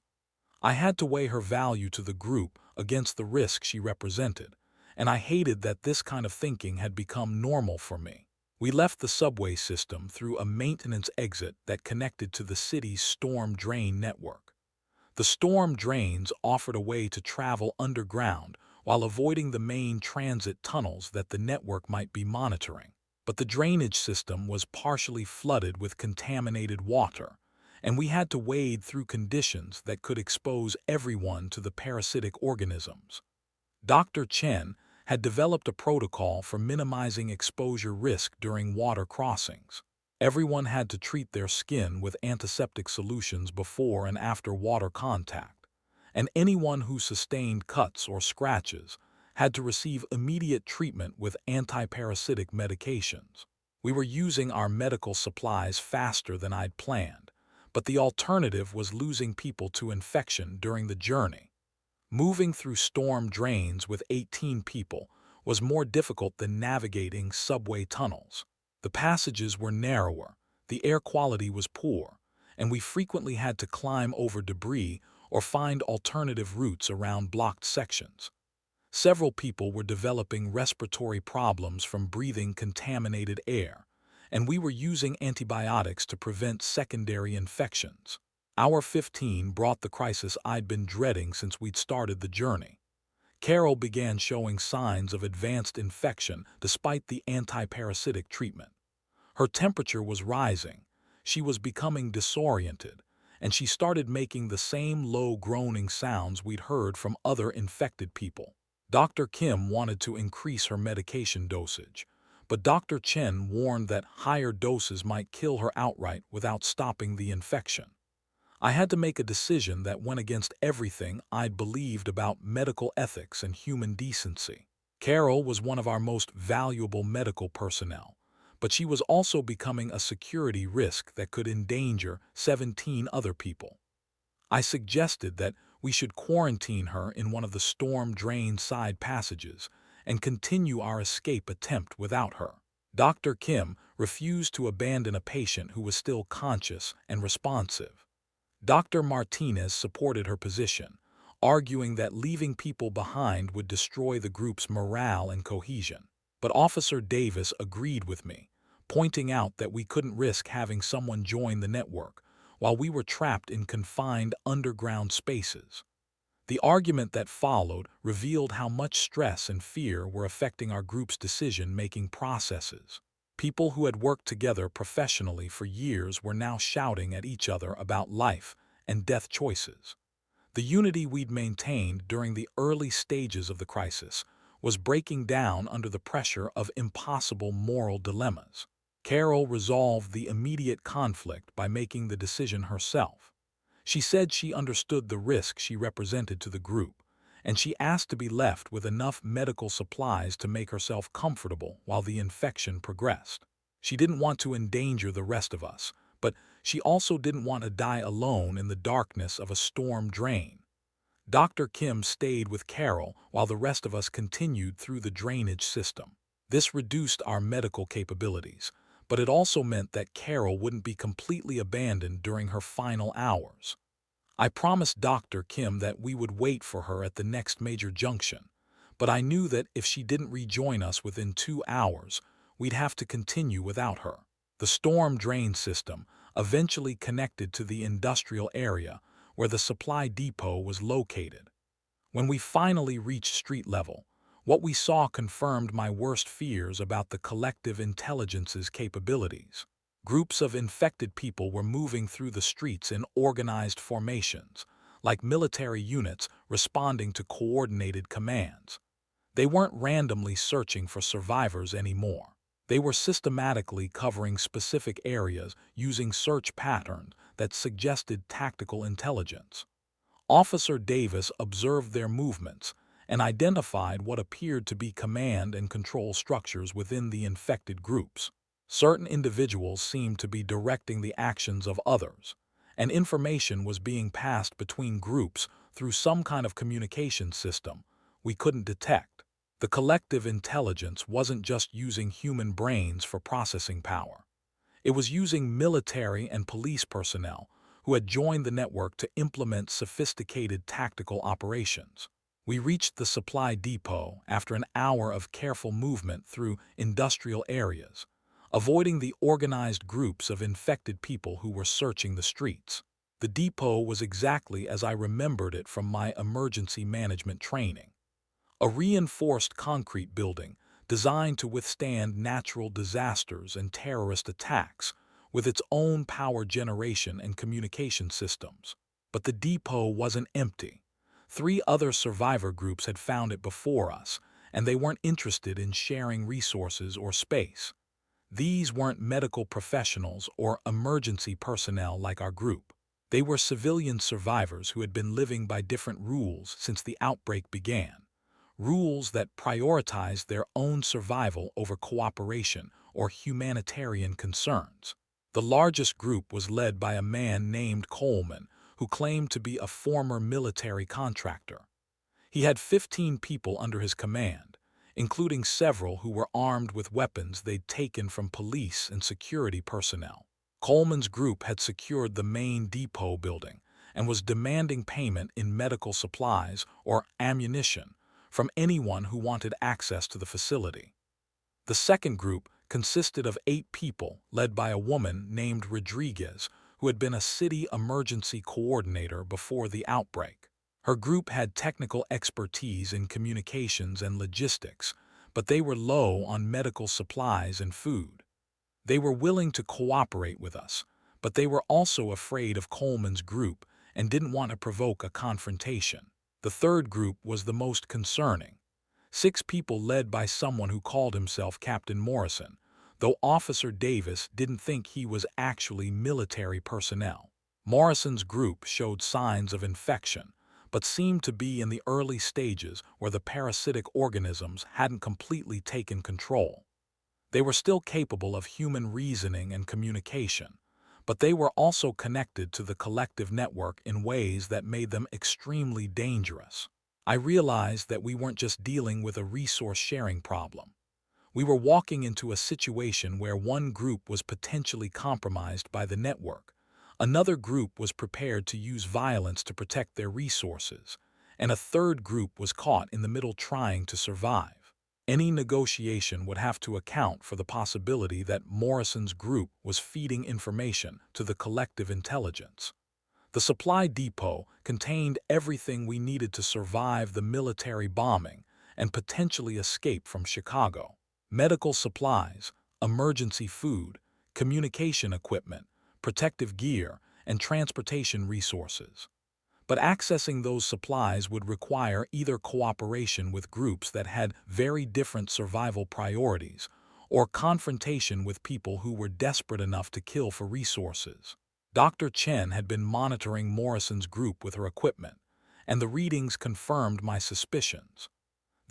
I had to weigh her value to the group against the risk she represented, and I hated that this kind of thinking had become normal for me. We left the subway system through a maintenance exit that connected to the city's storm drain network. The storm drains offered a way to travel underground while avoiding the main transit tunnels that the network might be monitoring. But the drainage system was partially flooded with contaminated water, and we had to wade through conditions that could expose everyone to the parasitic organisms. Dr. Chen had developed a protocol for minimizing exposure risk during water crossings. Everyone had to treat their skin with antiseptic solutions before and after water contact, and anyone who sustained cuts or scratches had to receive immediate treatment with antiparasitic medications. We were using our medical supplies faster than I'd planned, but the alternative was losing people to infection during the journey. Moving through storm drains with 18 people was more difficult than navigating subway tunnels. The passages were narrower, the air quality was poor, and we frequently had to climb over debris or find alternative routes around blocked sections. Several people were developing respiratory problems from breathing contaminated air, and we were using antibiotics to prevent secondary infections. Hour 15 brought the crisis I'd been dreading since we'd started the journey. Carol began showing signs of advanced infection despite the antiparasitic treatment. Her temperature was rising, she was becoming disoriented, and she started making the same low groaning sounds we'd heard from other infected people. Dr. Kim wanted to increase her medication dosage, but Dr. Chen warned that higher doses might kill her outright without stopping the infection. I had to make a decision that went against everything I'd believed about medical ethics and human decency. Carol was one of our most valuable medical personnel, but she was also becoming a security risk that could endanger 17 other people. I suggested that we should quarantine her in one of the storm drain side passages and continue our escape attempt without her. Dr. Kim refused to abandon a patient who was still conscious and responsive. Dr. Martinez supported her position, arguing that leaving people behind would destroy the group's morale and cohesion. But Officer Davis agreed with me, pointing out that we couldn't risk having someone join the network while we were trapped in confined underground spaces. The argument that followed revealed how much stress and fear were affecting our group's decision-making processes. People who had worked together professionally for years were now shouting at each other about life and death choices. The unity we'd maintained during the early stages of the crisis was breaking down under the pressure of impossible moral dilemmas. Carol resolved the immediate conflict by making the decision herself. She said she understood the risk she represented to the group, and she asked to be left with enough medical supplies to make herself comfortable while the infection progressed. She didn't want to endanger the rest of us, but she also didn't want to die alone in the darkness of a storm drain. Dr. Kim stayed with Carol while the rest of us continued through the drainage system. This reduced our medical capabilities, but it also meant that Carol wouldn't be completely abandoned during her final hours. I promised Dr. Kim that we would wait for her at the next major junction, but I knew that if she didn't rejoin us within 2 hours, we'd have to continue without her. The storm drain system eventually connected to the industrial area where the supply depot was located. When we finally reached street level, what we saw confirmed my worst fears about the collective intelligence's capabilities. Groups of infected people were moving through the streets in organized formations, like military units responding to coordinated commands. They weren't randomly searching for survivors anymore. They were systematically covering specific areas using search patterns that suggested tactical intelligence. Officer Davis observed their movements and identified what appeared to be command and control structures within the infected groups. Certain individuals seemed to be directing the actions of others, and information was being passed between groups through some kind of communication system we couldn't detect. The collective intelligence wasn't just using human brains for processing power. It was using military and police personnel who had joined the network to implement sophisticated tactical operations. We reached the supply depot after an hour of careful movement through industrial areas, avoiding the organized groups of infected people who were searching the streets. The depot was exactly as I remembered it from my emergency management training. A reinforced concrete building designed to withstand natural disasters and terrorist attacks, with its own power generation and communication systems. But the depot wasn't empty. 3 other survivor groups had found it before us, and they weren't interested in sharing resources or space. These weren't medical professionals or emergency personnel like our group. They were civilian survivors who had been living by different rules since the outbreak began. Rules that prioritized their own survival over cooperation or humanitarian concerns. The largest group was led by a man named Coleman, who claimed to be a former military contractor. He had 15 people under his command, including several who were armed with weapons they'd taken from police and security personnel. Coleman's group had secured the main depot building and was demanding payment in medical supplies or ammunition from anyone who wanted access to the facility. The second group consisted of 8 people led by a woman named Rodriguez, who had been a city emergency coordinator before the outbreak. Her group had technical expertise in communications and logistics, but they were low on medical supplies and food. They were willing to cooperate with us, but they were also afraid of Coleman's group and didn't want to provoke a confrontation. The third group was the most concerning. 6 people led by someone who called himself Captain Morrison, though Officer Davis didn't think he was actually military personnel. Morrison's group showed signs of infection, but seemed to be in the early stages where the parasitic organisms hadn't completely taken control. They were still capable of human reasoning and communication, but they were also connected to the collective network in ways that made them extremely dangerous. I realized that we weren't just dealing with a resource-sharing problem. We were walking into a situation where one group was potentially compromised by the network, another group was prepared to use violence to protect their resources, and a third group was caught in the middle trying to survive. Any negotiation would have to account for the possibility that Morrison's group was feeding information to the collective intelligence. The supply depot contained everything we needed to survive the military bombing and potentially escape from Chicago. Medical supplies, emergency food, communication equipment, protective gear, and transportation resources. But accessing those supplies would require either cooperation with groups that had very different survival priorities or confrontation with people who were desperate enough to kill for resources. Dr. Chen had been monitoring Morrison's group with her equipment, and the readings confirmed my suspicions.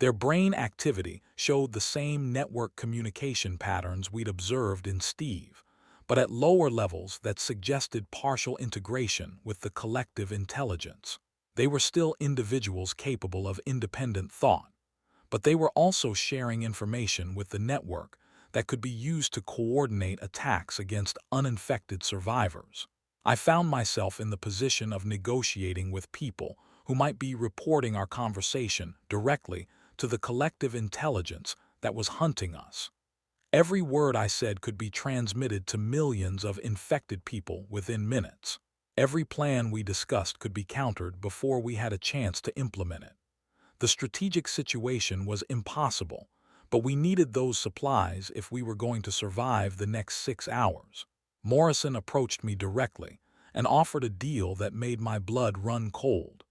Their brain activity showed the same network communication patterns we'd observed in Steve, but at lower levels that suggested partial integration with the collective intelligence. They were still individuals capable of independent thought, but they were also sharing information with the network that could be used to coordinate attacks against uninfected survivors. I found myself in the position of negotiating with people who might be reporting our conversation directly to the collective intelligence that was hunting us. Every word I said could be transmitted to millions of infected people within minutes. Every plan we discussed could be countered before we had a chance to implement it. The strategic situation was impossible, but we needed those supplies if we were going to survive the next 6 hours. Morrison approached me directly, and offered a deal that made my blood run cold.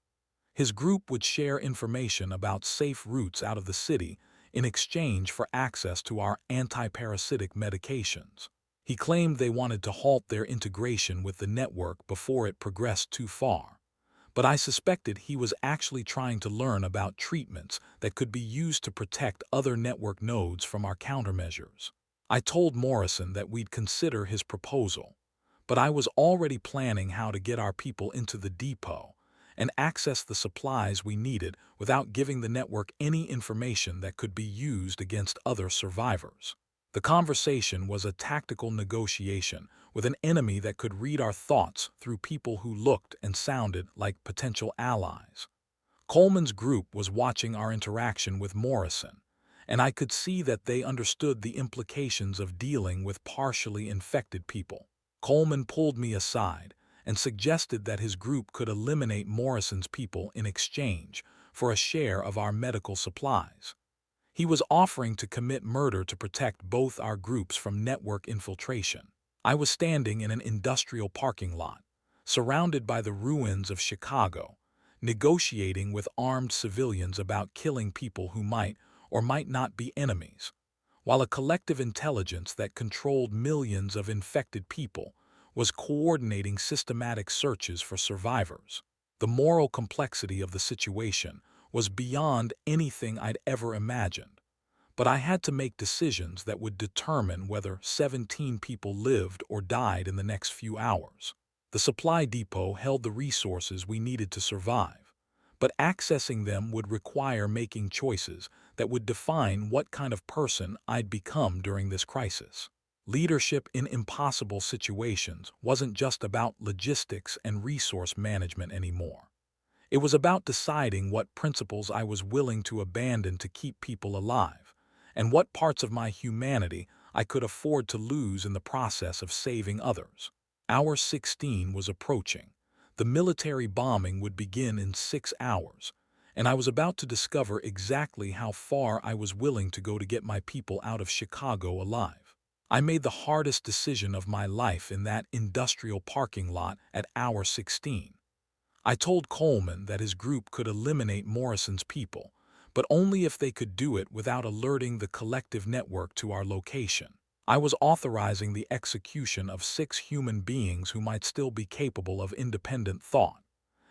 His group would share information about safe routes out of the city in exchange for access to our antiparasitic medications. He claimed they wanted to halt their integration with the network before it progressed too far. But I suspected he was actually trying to learn about treatments that could be used to protect other network nodes from our countermeasures. I told Morrison that we'd consider his proposal, but I was already planning how to get our people into the depot and access the supplies we needed without giving the network any information that could be used against other survivors. The conversation was a tactical negotiation with an enemy that could read our thoughts through people who looked and sounded like potential allies. Coleman's group was watching our interaction with Morrison, and I could see that they understood the implications of dealing with partially infected people. Coleman pulled me aside and suggested that his group could eliminate Morrison's people in exchange for a share of our medical supplies. He was offering to commit murder to protect both our groups from network infiltration. I was standing in an industrial parking lot, surrounded by the ruins of Chicago, negotiating with armed civilians about killing people who might or might not be enemies, while a collective intelligence that controlled millions of infected people was coordinating systematic searches for survivors. The moral complexity of the situation was beyond anything I'd ever imagined, but I had to make decisions that would determine whether 17 people lived or died in the next few hours. The supply depot held the resources we needed to survive, but accessing them would require making choices that would define what kind of person I'd become during this crisis. Leadership in impossible situations wasn't just about logistics and resource management anymore. It was about deciding what principles I was willing to abandon to keep people alive, and what parts of my humanity I could afford to lose in the process of saving others. Hour 16 was approaching. The military bombing would begin in 6 hours, and I was about to discover exactly how far I was willing to go to get my people out of Chicago alive. I made the hardest decision of my life in that industrial parking lot at hour 16. I told Coleman that his group could eliminate Morrison's people, but only if they could do it without alerting the collective network to our location. I was authorizing the execution of 6 human beings who might still be capable of independent thought,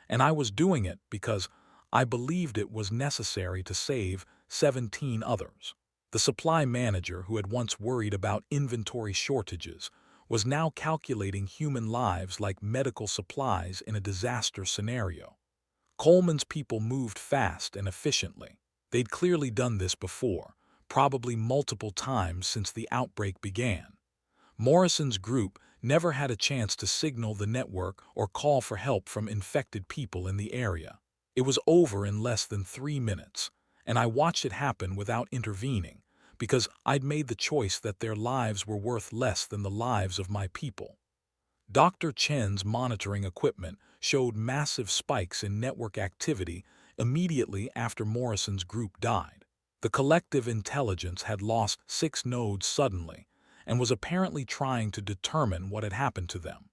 and I was doing it because I believed it was necessary to save 17 others. The supply manager, who had once worried about inventory shortages, was now calculating human lives like medical supplies in a disaster scenario. Coleman's people moved fast and efficiently. They'd clearly done this before, probably multiple times since the outbreak began. Morrison's group never had a chance to signal the network or call for help from infected people in the area. It was over in less than 3 minutes, and I watched it happen without intervening, because I'd made the choice that their lives were worth less than the lives of my people. Dr. Chen's monitoring equipment showed massive spikes in network activity immediately after Morrison's group died. The collective intelligence had lost 6 nodes suddenly and was apparently trying to determine what had happened to them.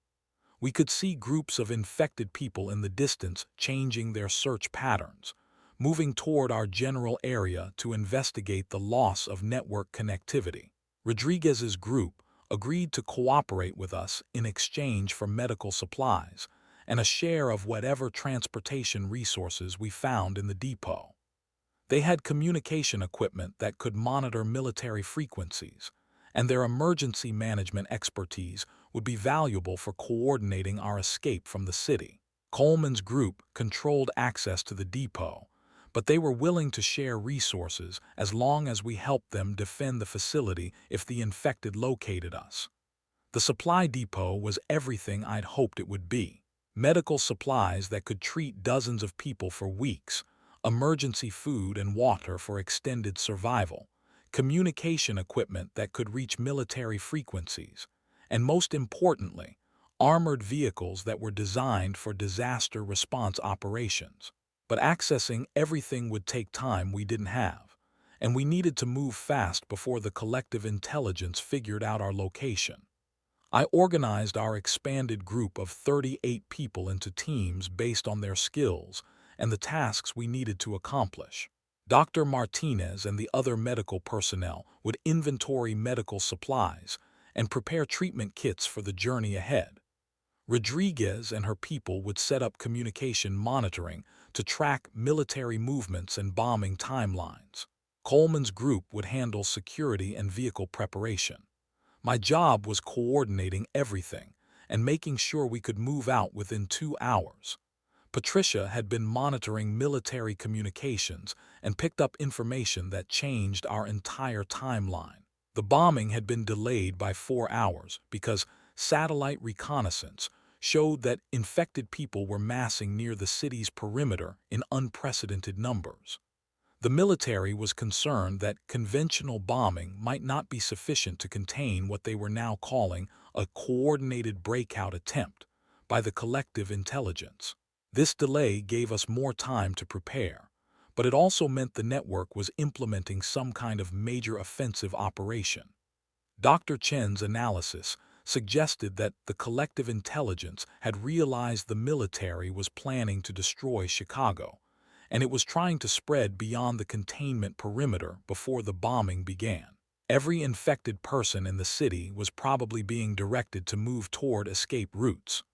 We could see groups of infected people in the distance changing their search patterns, moving toward our general area to investigate the loss of network connectivity. Rodriguez's group agreed to cooperate with us in exchange for medical supplies and a share of whatever transportation resources we found in the depot. They had communication equipment that could monitor military frequencies, and their emergency management expertise would be valuable for coordinating our escape from the city. Coleman's group controlled access to the depot, but they were willing to share resources as long as we helped them defend the facility if the infected located us. The supply depot was everything I'd hoped it would be. Medical supplies that could treat dozens of people for weeks, emergency food and water for extended survival, communication equipment that could reach military frequencies, and most importantly, armored vehicles that were designed for disaster response operations. But accessing everything would take time we didn't have, and we needed to move fast before the collective intelligence figured out our location. I organized our expanded group of 38 people into teams based on their skills and the tasks we needed to accomplish. Dr. Martinez and the other medical personnel would inventory medical supplies and prepare treatment kits for the journey ahead. Rodriguez and her people would set up communication monitoring to track military movements and bombing timelines. Coleman's group would handle security and vehicle preparation. My job was coordinating everything and making sure we could move out within 2 hours. Patricia had been monitoring military communications and picked up information that changed our entire timeline. The bombing had been delayed by 4 hours because satellite reconnaissance showed that infected people were massing near the city's perimeter in unprecedented numbers. The military was concerned that conventional bombing might not be sufficient to contain what they were now calling a coordinated breakout attempt by the collective intelligence. This delay gave us more time to prepare, but it also meant the network was implementing some kind of major offensive operation. Dr. Chen's analysis suggested that the collective intelligence had realized the military was planning to destroy Chicago, and it was trying to spread beyond the containment perimeter before the bombing began. Every infected person in the city was probably being directed to move toward escape routes.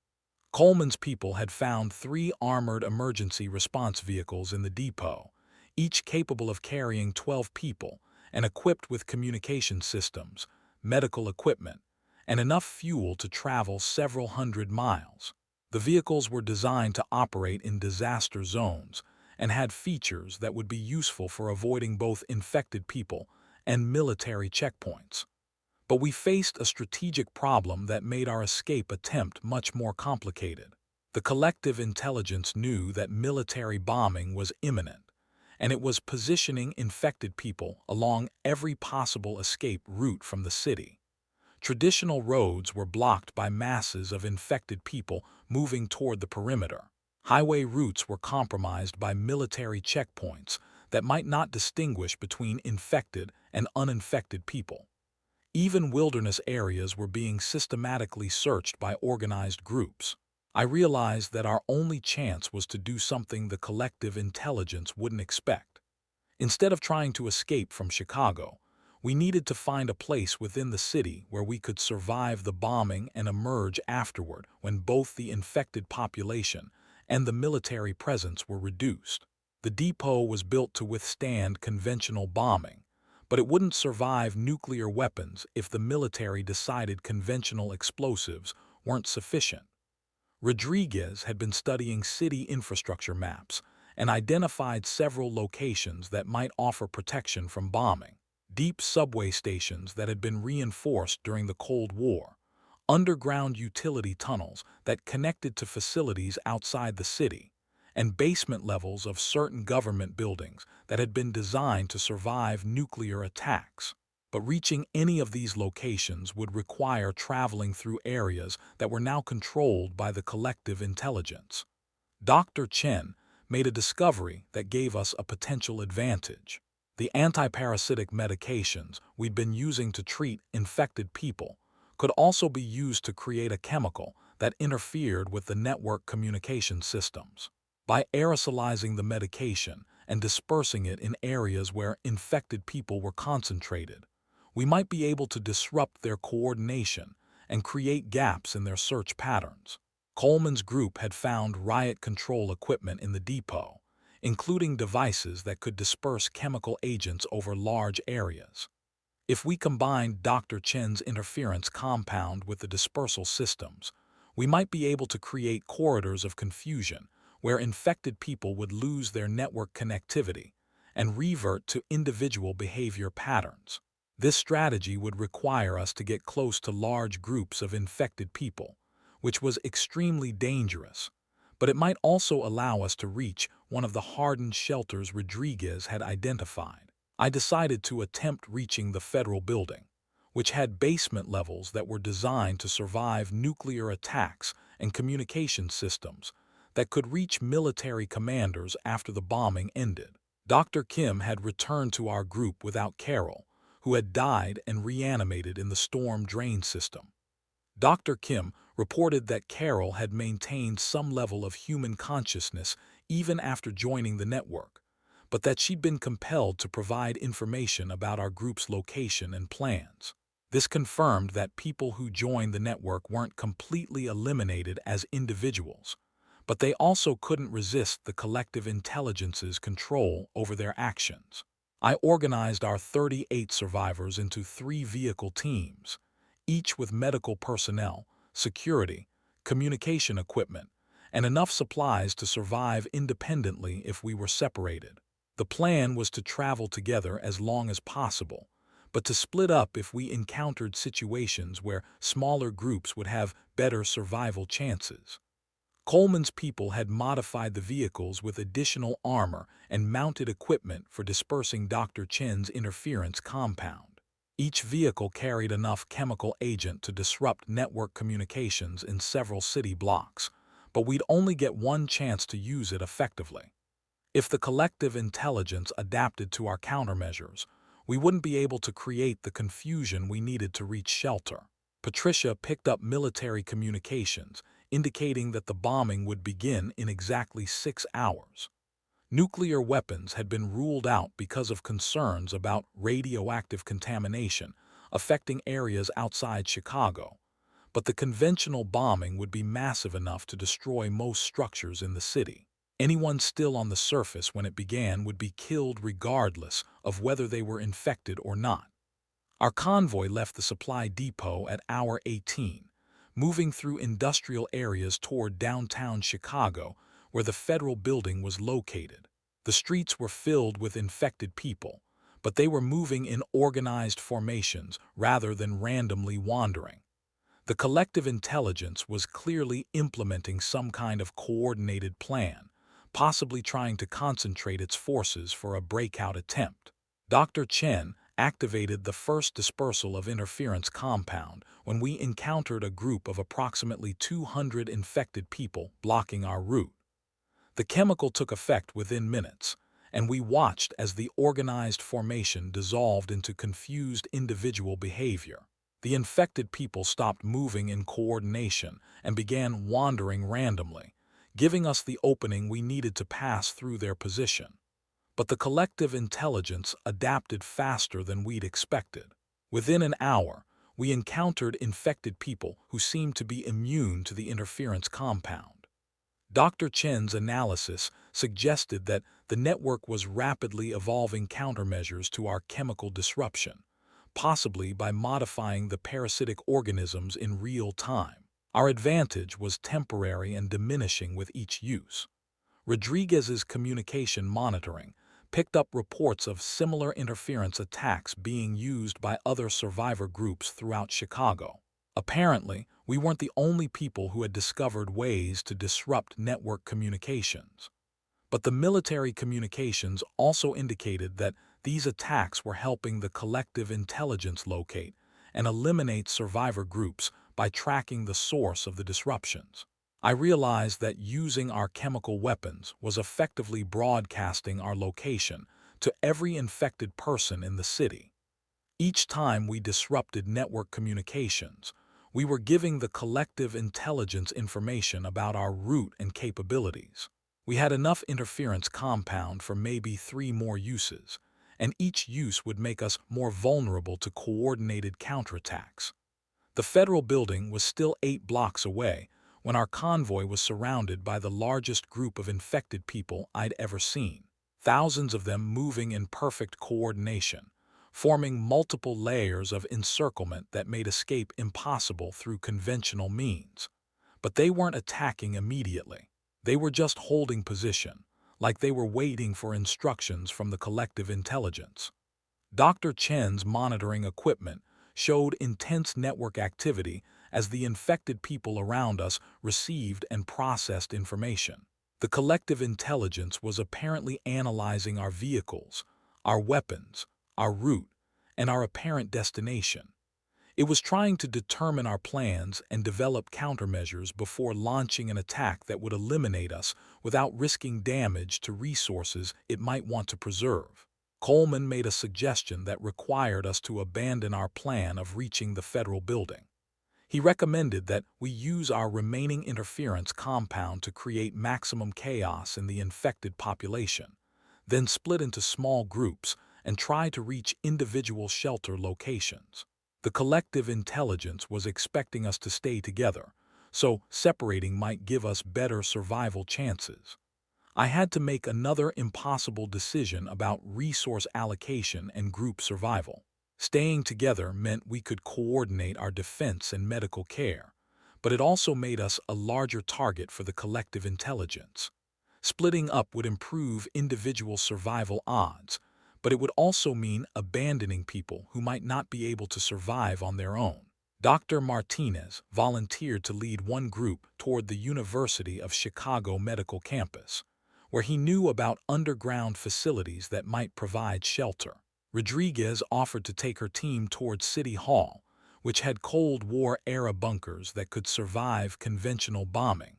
Coleman's people had found 3 armored emergency response vehicles in the depot, each capable of carrying 12 people and equipped with communication systems, medical equipment, and enough fuel to travel several hundred miles. The vehicles were designed to operate in disaster zones and had features that would be useful for avoiding both infected people and military checkpoints. But we faced a strategic problem that made our escape attempt much more complicated. The collective intelligence knew that military bombing was imminent, and it was positioning infected people along every possible escape route from the city. Traditional roads were blocked by masses of infected people moving toward the perimeter. Highway routes were compromised by military checkpoints that might not distinguish between infected and uninfected people. Even wilderness areas were being systematically searched by organized groups. I realized that our only chance was to do something the collective intelligence wouldn't expect. Instead of trying to escape from Chicago, we needed to find a place within the city where we could survive the bombing and emerge afterward when both the infected population and the military presence were reduced. The depot was built to withstand conventional bombing, but it wouldn't survive nuclear weapons if the military decided conventional explosives weren't sufficient. Rodriguez had been studying city infrastructure maps and identified several locations that might offer protection from bombing. Deep subway stations that had been reinforced during the Cold War, underground utility tunnels that connected to facilities outside the city, and basement levels of certain government buildings that had been designed to survive nuclear attacks. But reaching any of these locations would require traveling through areas that were now controlled by the collective intelligence. Dr. Chen made a discovery that gave us a potential advantage. The antiparasitic medications we'd been using to treat infected people could also be used to create a chemical that interfered with the network communication systems. By aerosolizing the medication and dispersing it in areas where infected people were concentrated, we might be able to disrupt their coordination and create gaps in their search patterns. Coleman's group had found riot control equipment in the depot, including devices that could disperse chemical agents over large areas. If we combined Dr. Chen's interference compound with the dispersal systems, we might be able to create corridors of confusion where infected people would lose their network connectivity and revert to individual behavior patterns. This strategy would require us to get close to large groups of infected people, which was extremely dangerous, but it might also allow us to reach one of the hardened shelters Rodriguez had identified. I decided to attempt reaching the federal building, which had basement levels that were designed to survive nuclear attacks and communication systems that could reach military commanders after the bombing ended. Dr. Kim had returned to our group without Carol, who had died and reanimated in the storm drain system. Dr. Kim reported that Carol had maintained some level of human consciousness even after joining the network, but that she'd been compelled to provide information about our group's location and plans. This confirmed that people who joined the network weren't completely eliminated as individuals, but they also couldn't resist the collective intelligence's control over their actions. I organized our 38 survivors into 3 vehicle teams, each with medical personnel, security, communication equipment, and enough supplies to survive independently if we were separated. The plan was to travel together as long as possible, but to split up if we encountered situations where smaller groups would have better survival chances. Coleman's people had modified the vehicles with additional armor and mounted equipment for dispersing Dr. Chen's interference compound. Each vehicle carried enough chemical agent to disrupt network communications in several city blocks, but we'd only get one chance to use it effectively. If the collective intelligence adapted to our countermeasures, we wouldn't be able to create the confusion we needed to reach shelter. Patricia picked up military communications, indicating that the bombing would begin in exactly 6 hours. Nuclear weapons had been ruled out because of concerns about radioactive contamination affecting areas outside Chicago, but the conventional bombing would be massive enough to destroy most structures in the city. Anyone still on the surface when it began would be killed regardless of whether they were infected or not. Our convoy left the supply depot at hour 18, moving through industrial areas toward downtown Chicago, where the federal building was located. The streets were filled with infected people, but they were moving in organized formations rather than randomly wandering. The collective intelligence was clearly implementing some kind of coordinated plan, possibly trying to concentrate its forces for a breakout attempt. Dr. Chen activated the first dispersal of interference compound when we encountered a group of approximately 200 infected people blocking our route. The chemical took effect within minutes, and we watched as the organized formation dissolved into confused individual behavior. The infected people stopped moving in coordination and began wandering randomly, giving us the opening we needed to pass through their position. But the collective intelligence adapted faster than we'd expected. Within an hour, we encountered infected people who seemed to be immune to the interference compound. Dr. Chen's analysis suggested that the network was rapidly evolving countermeasures to our chemical disruption, possibly by modifying the parasitic organisms in real time. Our advantage was temporary and diminishing with each use. Rodriguez's communication monitoring picked up reports of similar interference attacks being used by other survivor groups throughout Chicago. Apparently, we weren't the only people who had discovered ways to disrupt network communications. But the military communications also indicated that these attacks were helping the collective intelligence locate and eliminate survivor groups by tracking the source of the disruptions. I realized that using our chemical weapons was effectively broadcasting our location to every infected person in the city. Each time we disrupted network communications, we were giving the collective intelligence information about our route and capabilities. We had enough interference compound for maybe 3 more uses, and each use would make us more vulnerable to coordinated counterattacks. The federal building was still 8 blocks away when our convoy was surrounded by the largest group of infected people I'd ever seen. Thousands of them moving in perfect coordination, forming multiple layers of encirclement that made escape impossible through conventional means. But they weren't attacking immediately. They were just holding position, like they were waiting for instructions from the collective intelligence. Dr. Chen's monitoring equipment showed intense network activity as the infected people around us received and processed information. The collective intelligence was apparently analyzing our vehicles, our weapons, our route, and our apparent destination. It was trying to determine our plans and develop countermeasures before launching an attack that would eliminate us without risking damage to resources it might want to preserve. Coleman made a suggestion that required us to abandon our plan of reaching the federal building. He recommended that we use our remaining interference compound to create maximum chaos in the infected population, then split into small groups and try to reach individual shelter locations. The collective intelligence was expecting us to stay together, so separating might give us better survival chances. I had to make another impossible decision about resource allocation and group survival. Staying together meant we could coordinate our defense and medical care, but it also made us a larger target for the collective intelligence. Splitting up would improve individual survival odds, but it would also mean abandoning people who might not be able to survive on their own. Dr. Martinez volunteered to lead one group toward the University of Chicago Medical Campus, where he knew about underground facilities that might provide shelter. Rodriguez offered to take her team toward City Hall, which had Cold War-era bunkers that could survive conventional bombing.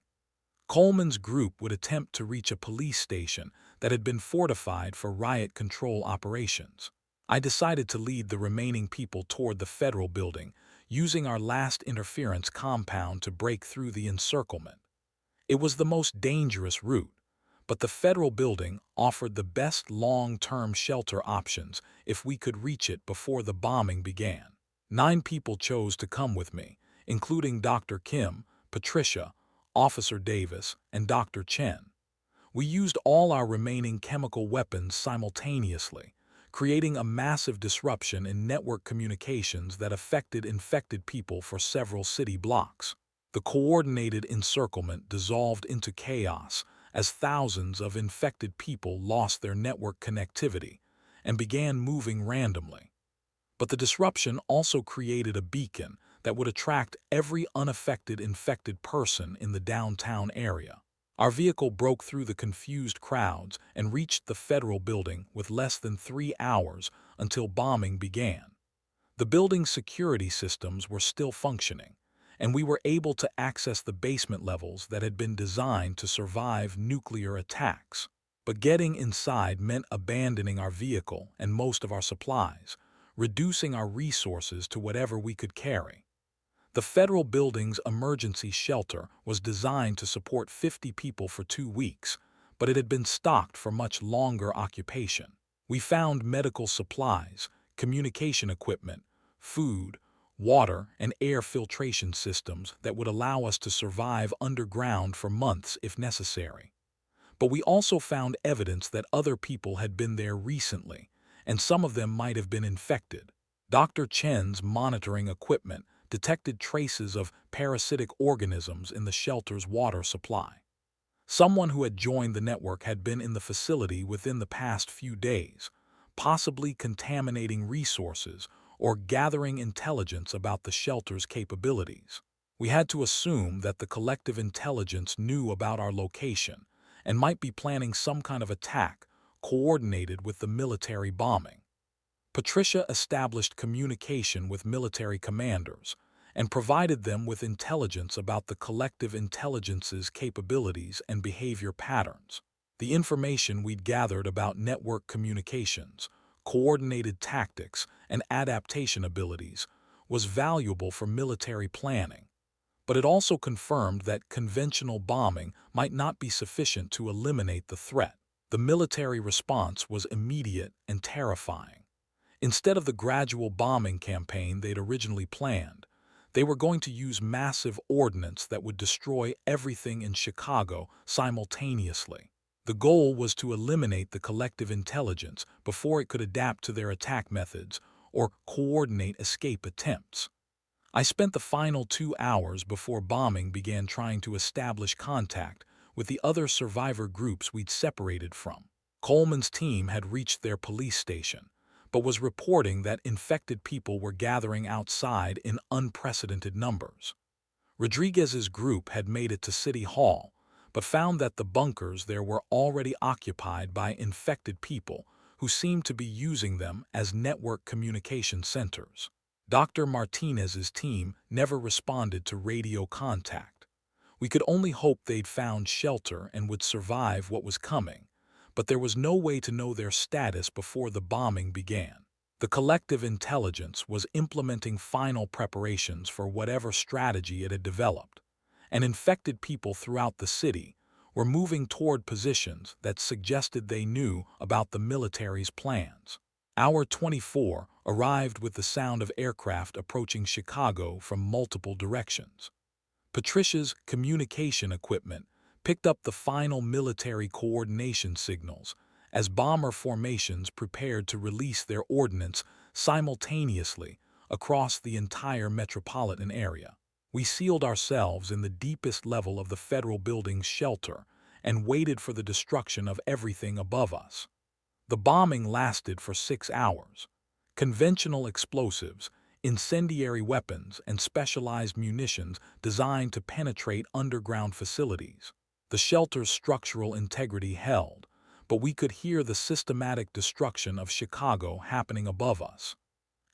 Coleman's group would attempt to reach a police station that had been fortified for riot control operations. I decided to lead the remaining people toward the federal building, using our last interference compound to break through the encirclement. It was the most dangerous route, but the federal building offered the best long-term shelter options if we could reach it before the bombing began. 9 people chose to come with me, including Dr. Kim, Patricia, Officer Davis, and Dr. Chen. We used all our remaining chemical weapons simultaneously, creating a massive disruption in network communications that affected infected people for several city blocks. The coordinated encirclement dissolved into chaos as thousands of infected people lost their network connectivity and began moving randomly. But the disruption also created a beacon that would attract every unaffected infected person in the downtown area. Our vehicle broke through the confused crowds and reached the federal building with less than 3 hours until bombing began. The building's security systems were still functioning, and we were able to access the basement levels that had been designed to survive nuclear attacks. But getting inside meant abandoning our vehicle and most of our supplies, reducing our resources to whatever we could carry. The federal building's emergency shelter was designed to support 50 people for 2 weeks, but it had been stocked for much longer occupation. We found medical supplies, communication equipment, food, water, and air filtration systems that would allow us to survive underground for months if necessary. But we also found evidence that other people had been there recently, and some of them might have been infected. Dr. Chen's monitoring equipment detected traces of parasitic organisms in the shelter's water supply. Someone who had joined the network had been in the facility within the past few days, possibly contaminating resources or gathering intelligence about the shelter's capabilities. We had to assume that the collective intelligence knew about our location and might be planning some kind of attack coordinated with the military bombing. Patricia established communication with military commanders and provided them with intelligence about the collective intelligence's capabilities and behavior patterns. The information we'd gathered about network communications, coordinated tactics, and adaptation abilities was valuable for military planning, but it also confirmed that conventional bombing might not be sufficient to eliminate the threat. The military response was immediate and terrifying. Instead of the gradual bombing campaign they'd originally planned, they were going to use massive ordnance that would destroy everything in Chicago simultaneously. The goal was to eliminate the collective intelligence before it could adapt to their attack methods or coordinate escape attempts. I spent the final 2 hours before bombing began trying to establish contact with the other survivor groups we'd separated from. Coleman's team had reached their police station, but was reporting that infected people were gathering outside in unprecedented numbers. Rodriguez's group had made it to City Hall, but found that the bunkers there were already occupied by infected people who seemed to be using them as network communication centers. Dr. Martinez's team never responded to radio contact. We could only hope they'd found shelter and would survive what was coming, but there was no way to know their status before the bombing began. The collective intelligence was implementing final preparations for whatever strategy it had developed, and infected people throughout the city were moving toward positions that suggested they knew about the military's plans. Hour 24 arrived with the sound of aircraft approaching Chicago from multiple directions. Patricia's communication equipment picked up the final military coordination signals as bomber formations prepared to release their ordnance simultaneously across the entire metropolitan area. We sealed ourselves in the deepest level of the federal building's shelter and waited for the destruction of everything above us. The bombing lasted for 6 hours. Conventional explosives, incendiary weapons, and specialized munitions designed to penetrate underground facilities. The shelter's structural integrity held, but we could hear the systematic destruction of Chicago happening above us.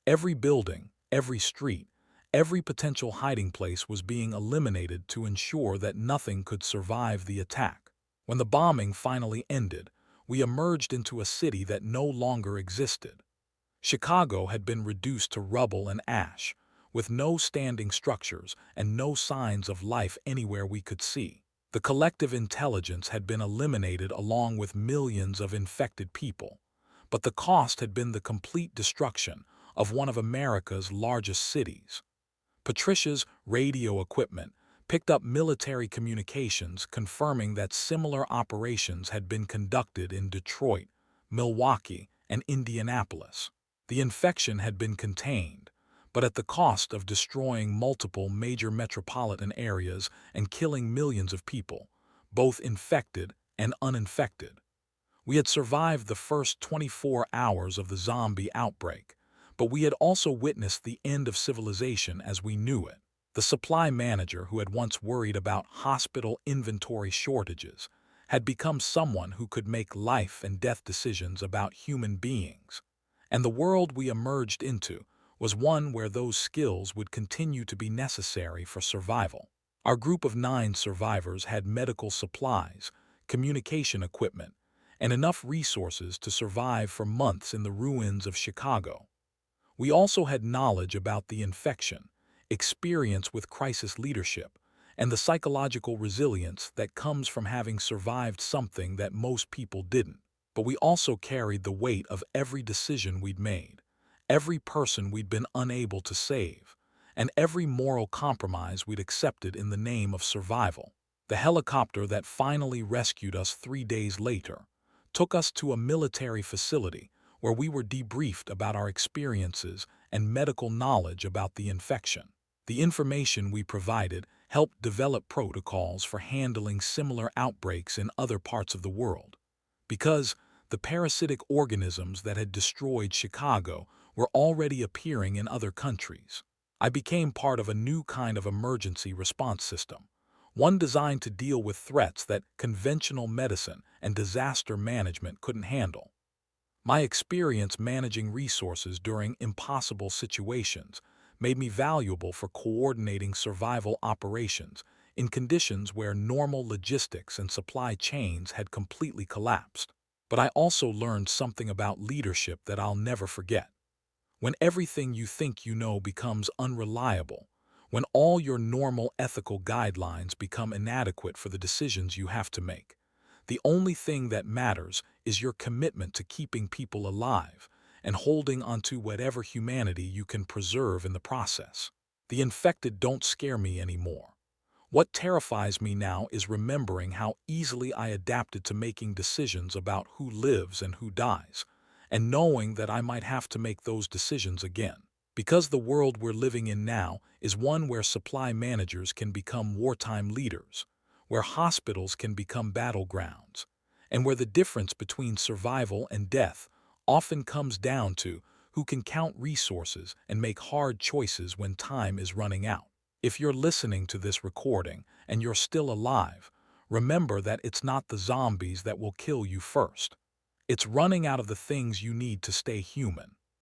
Every building, every street, every potential hiding place was being eliminated to ensure that nothing could survive the attack. When the bombing finally ended, we emerged into a city that no longer existed. Chicago had been reduced to rubble and ash, with no standing structures and no signs of life anywhere we could see. The collective intelligence had been eliminated along with millions of infected people, but the cost had been the complete destruction of one of America's largest cities. Patricia's radio equipment picked up military communications confirming that similar operations had been conducted in Detroit, Milwaukee, and Indianapolis. The infection had been contained, but at the cost of destroying multiple major metropolitan areas and killing millions of people, both infected and uninfected. We had survived the first 24 hours of the zombie outbreak, but we had also witnessed the end of civilization as we knew it. The supply manager who had once worried about hospital inventory shortages had become someone who could make life and death decisions about human beings. And the world we emerged into was one where those skills would continue to be necessary for survival. Our group of 9 survivors had medical supplies, communication equipment, and enough resources to survive for months in the ruins of Chicago. We also had knowledge about the infection, experience with crisis leadership, and the psychological resilience that comes from having survived something that most people didn't. But we also carried the weight of every decision we'd made, every person we'd been unable to save, and every moral compromise we'd accepted in the name of survival. The helicopter that finally rescued us 3 days later took us to a military facility where we were debriefed about our experiences and medical knowledge about the infection. The information we provided helped develop protocols for handling similar outbreaks in other parts of the world. Because the parasitic organisms that had destroyed Chicago were already appearing in other countries, I became part of a new kind of emergency response system, one designed to deal with threats that conventional medicine and disaster management couldn't handle. My experience managing resources during impossible situations made me valuable for coordinating survival operations in conditions where normal logistics and supply chains had completely collapsed. But I also learned something about leadership that I'll never forget. When everything you think you know becomes unreliable, when all your normal ethical guidelines become inadequate for the decisions you have to make, the only thing that matters is your commitment to keeping people alive and holding onto whatever humanity you can preserve in the process. The infected don't scare me anymore. What terrifies me now is remembering how easily I adapted to making decisions about who lives and who dies, and knowing that I might have to make those decisions again. Because the world we're living in now is one where supply managers can become wartime leaders, where hospitals can become battlegrounds, and where the difference between survival and death often comes down to who can count resources and make hard choices when time is running out. If you're listening to this recording and you're still alive, remember that it's not the zombies that will kill you first. It's running out of the things you need to stay human.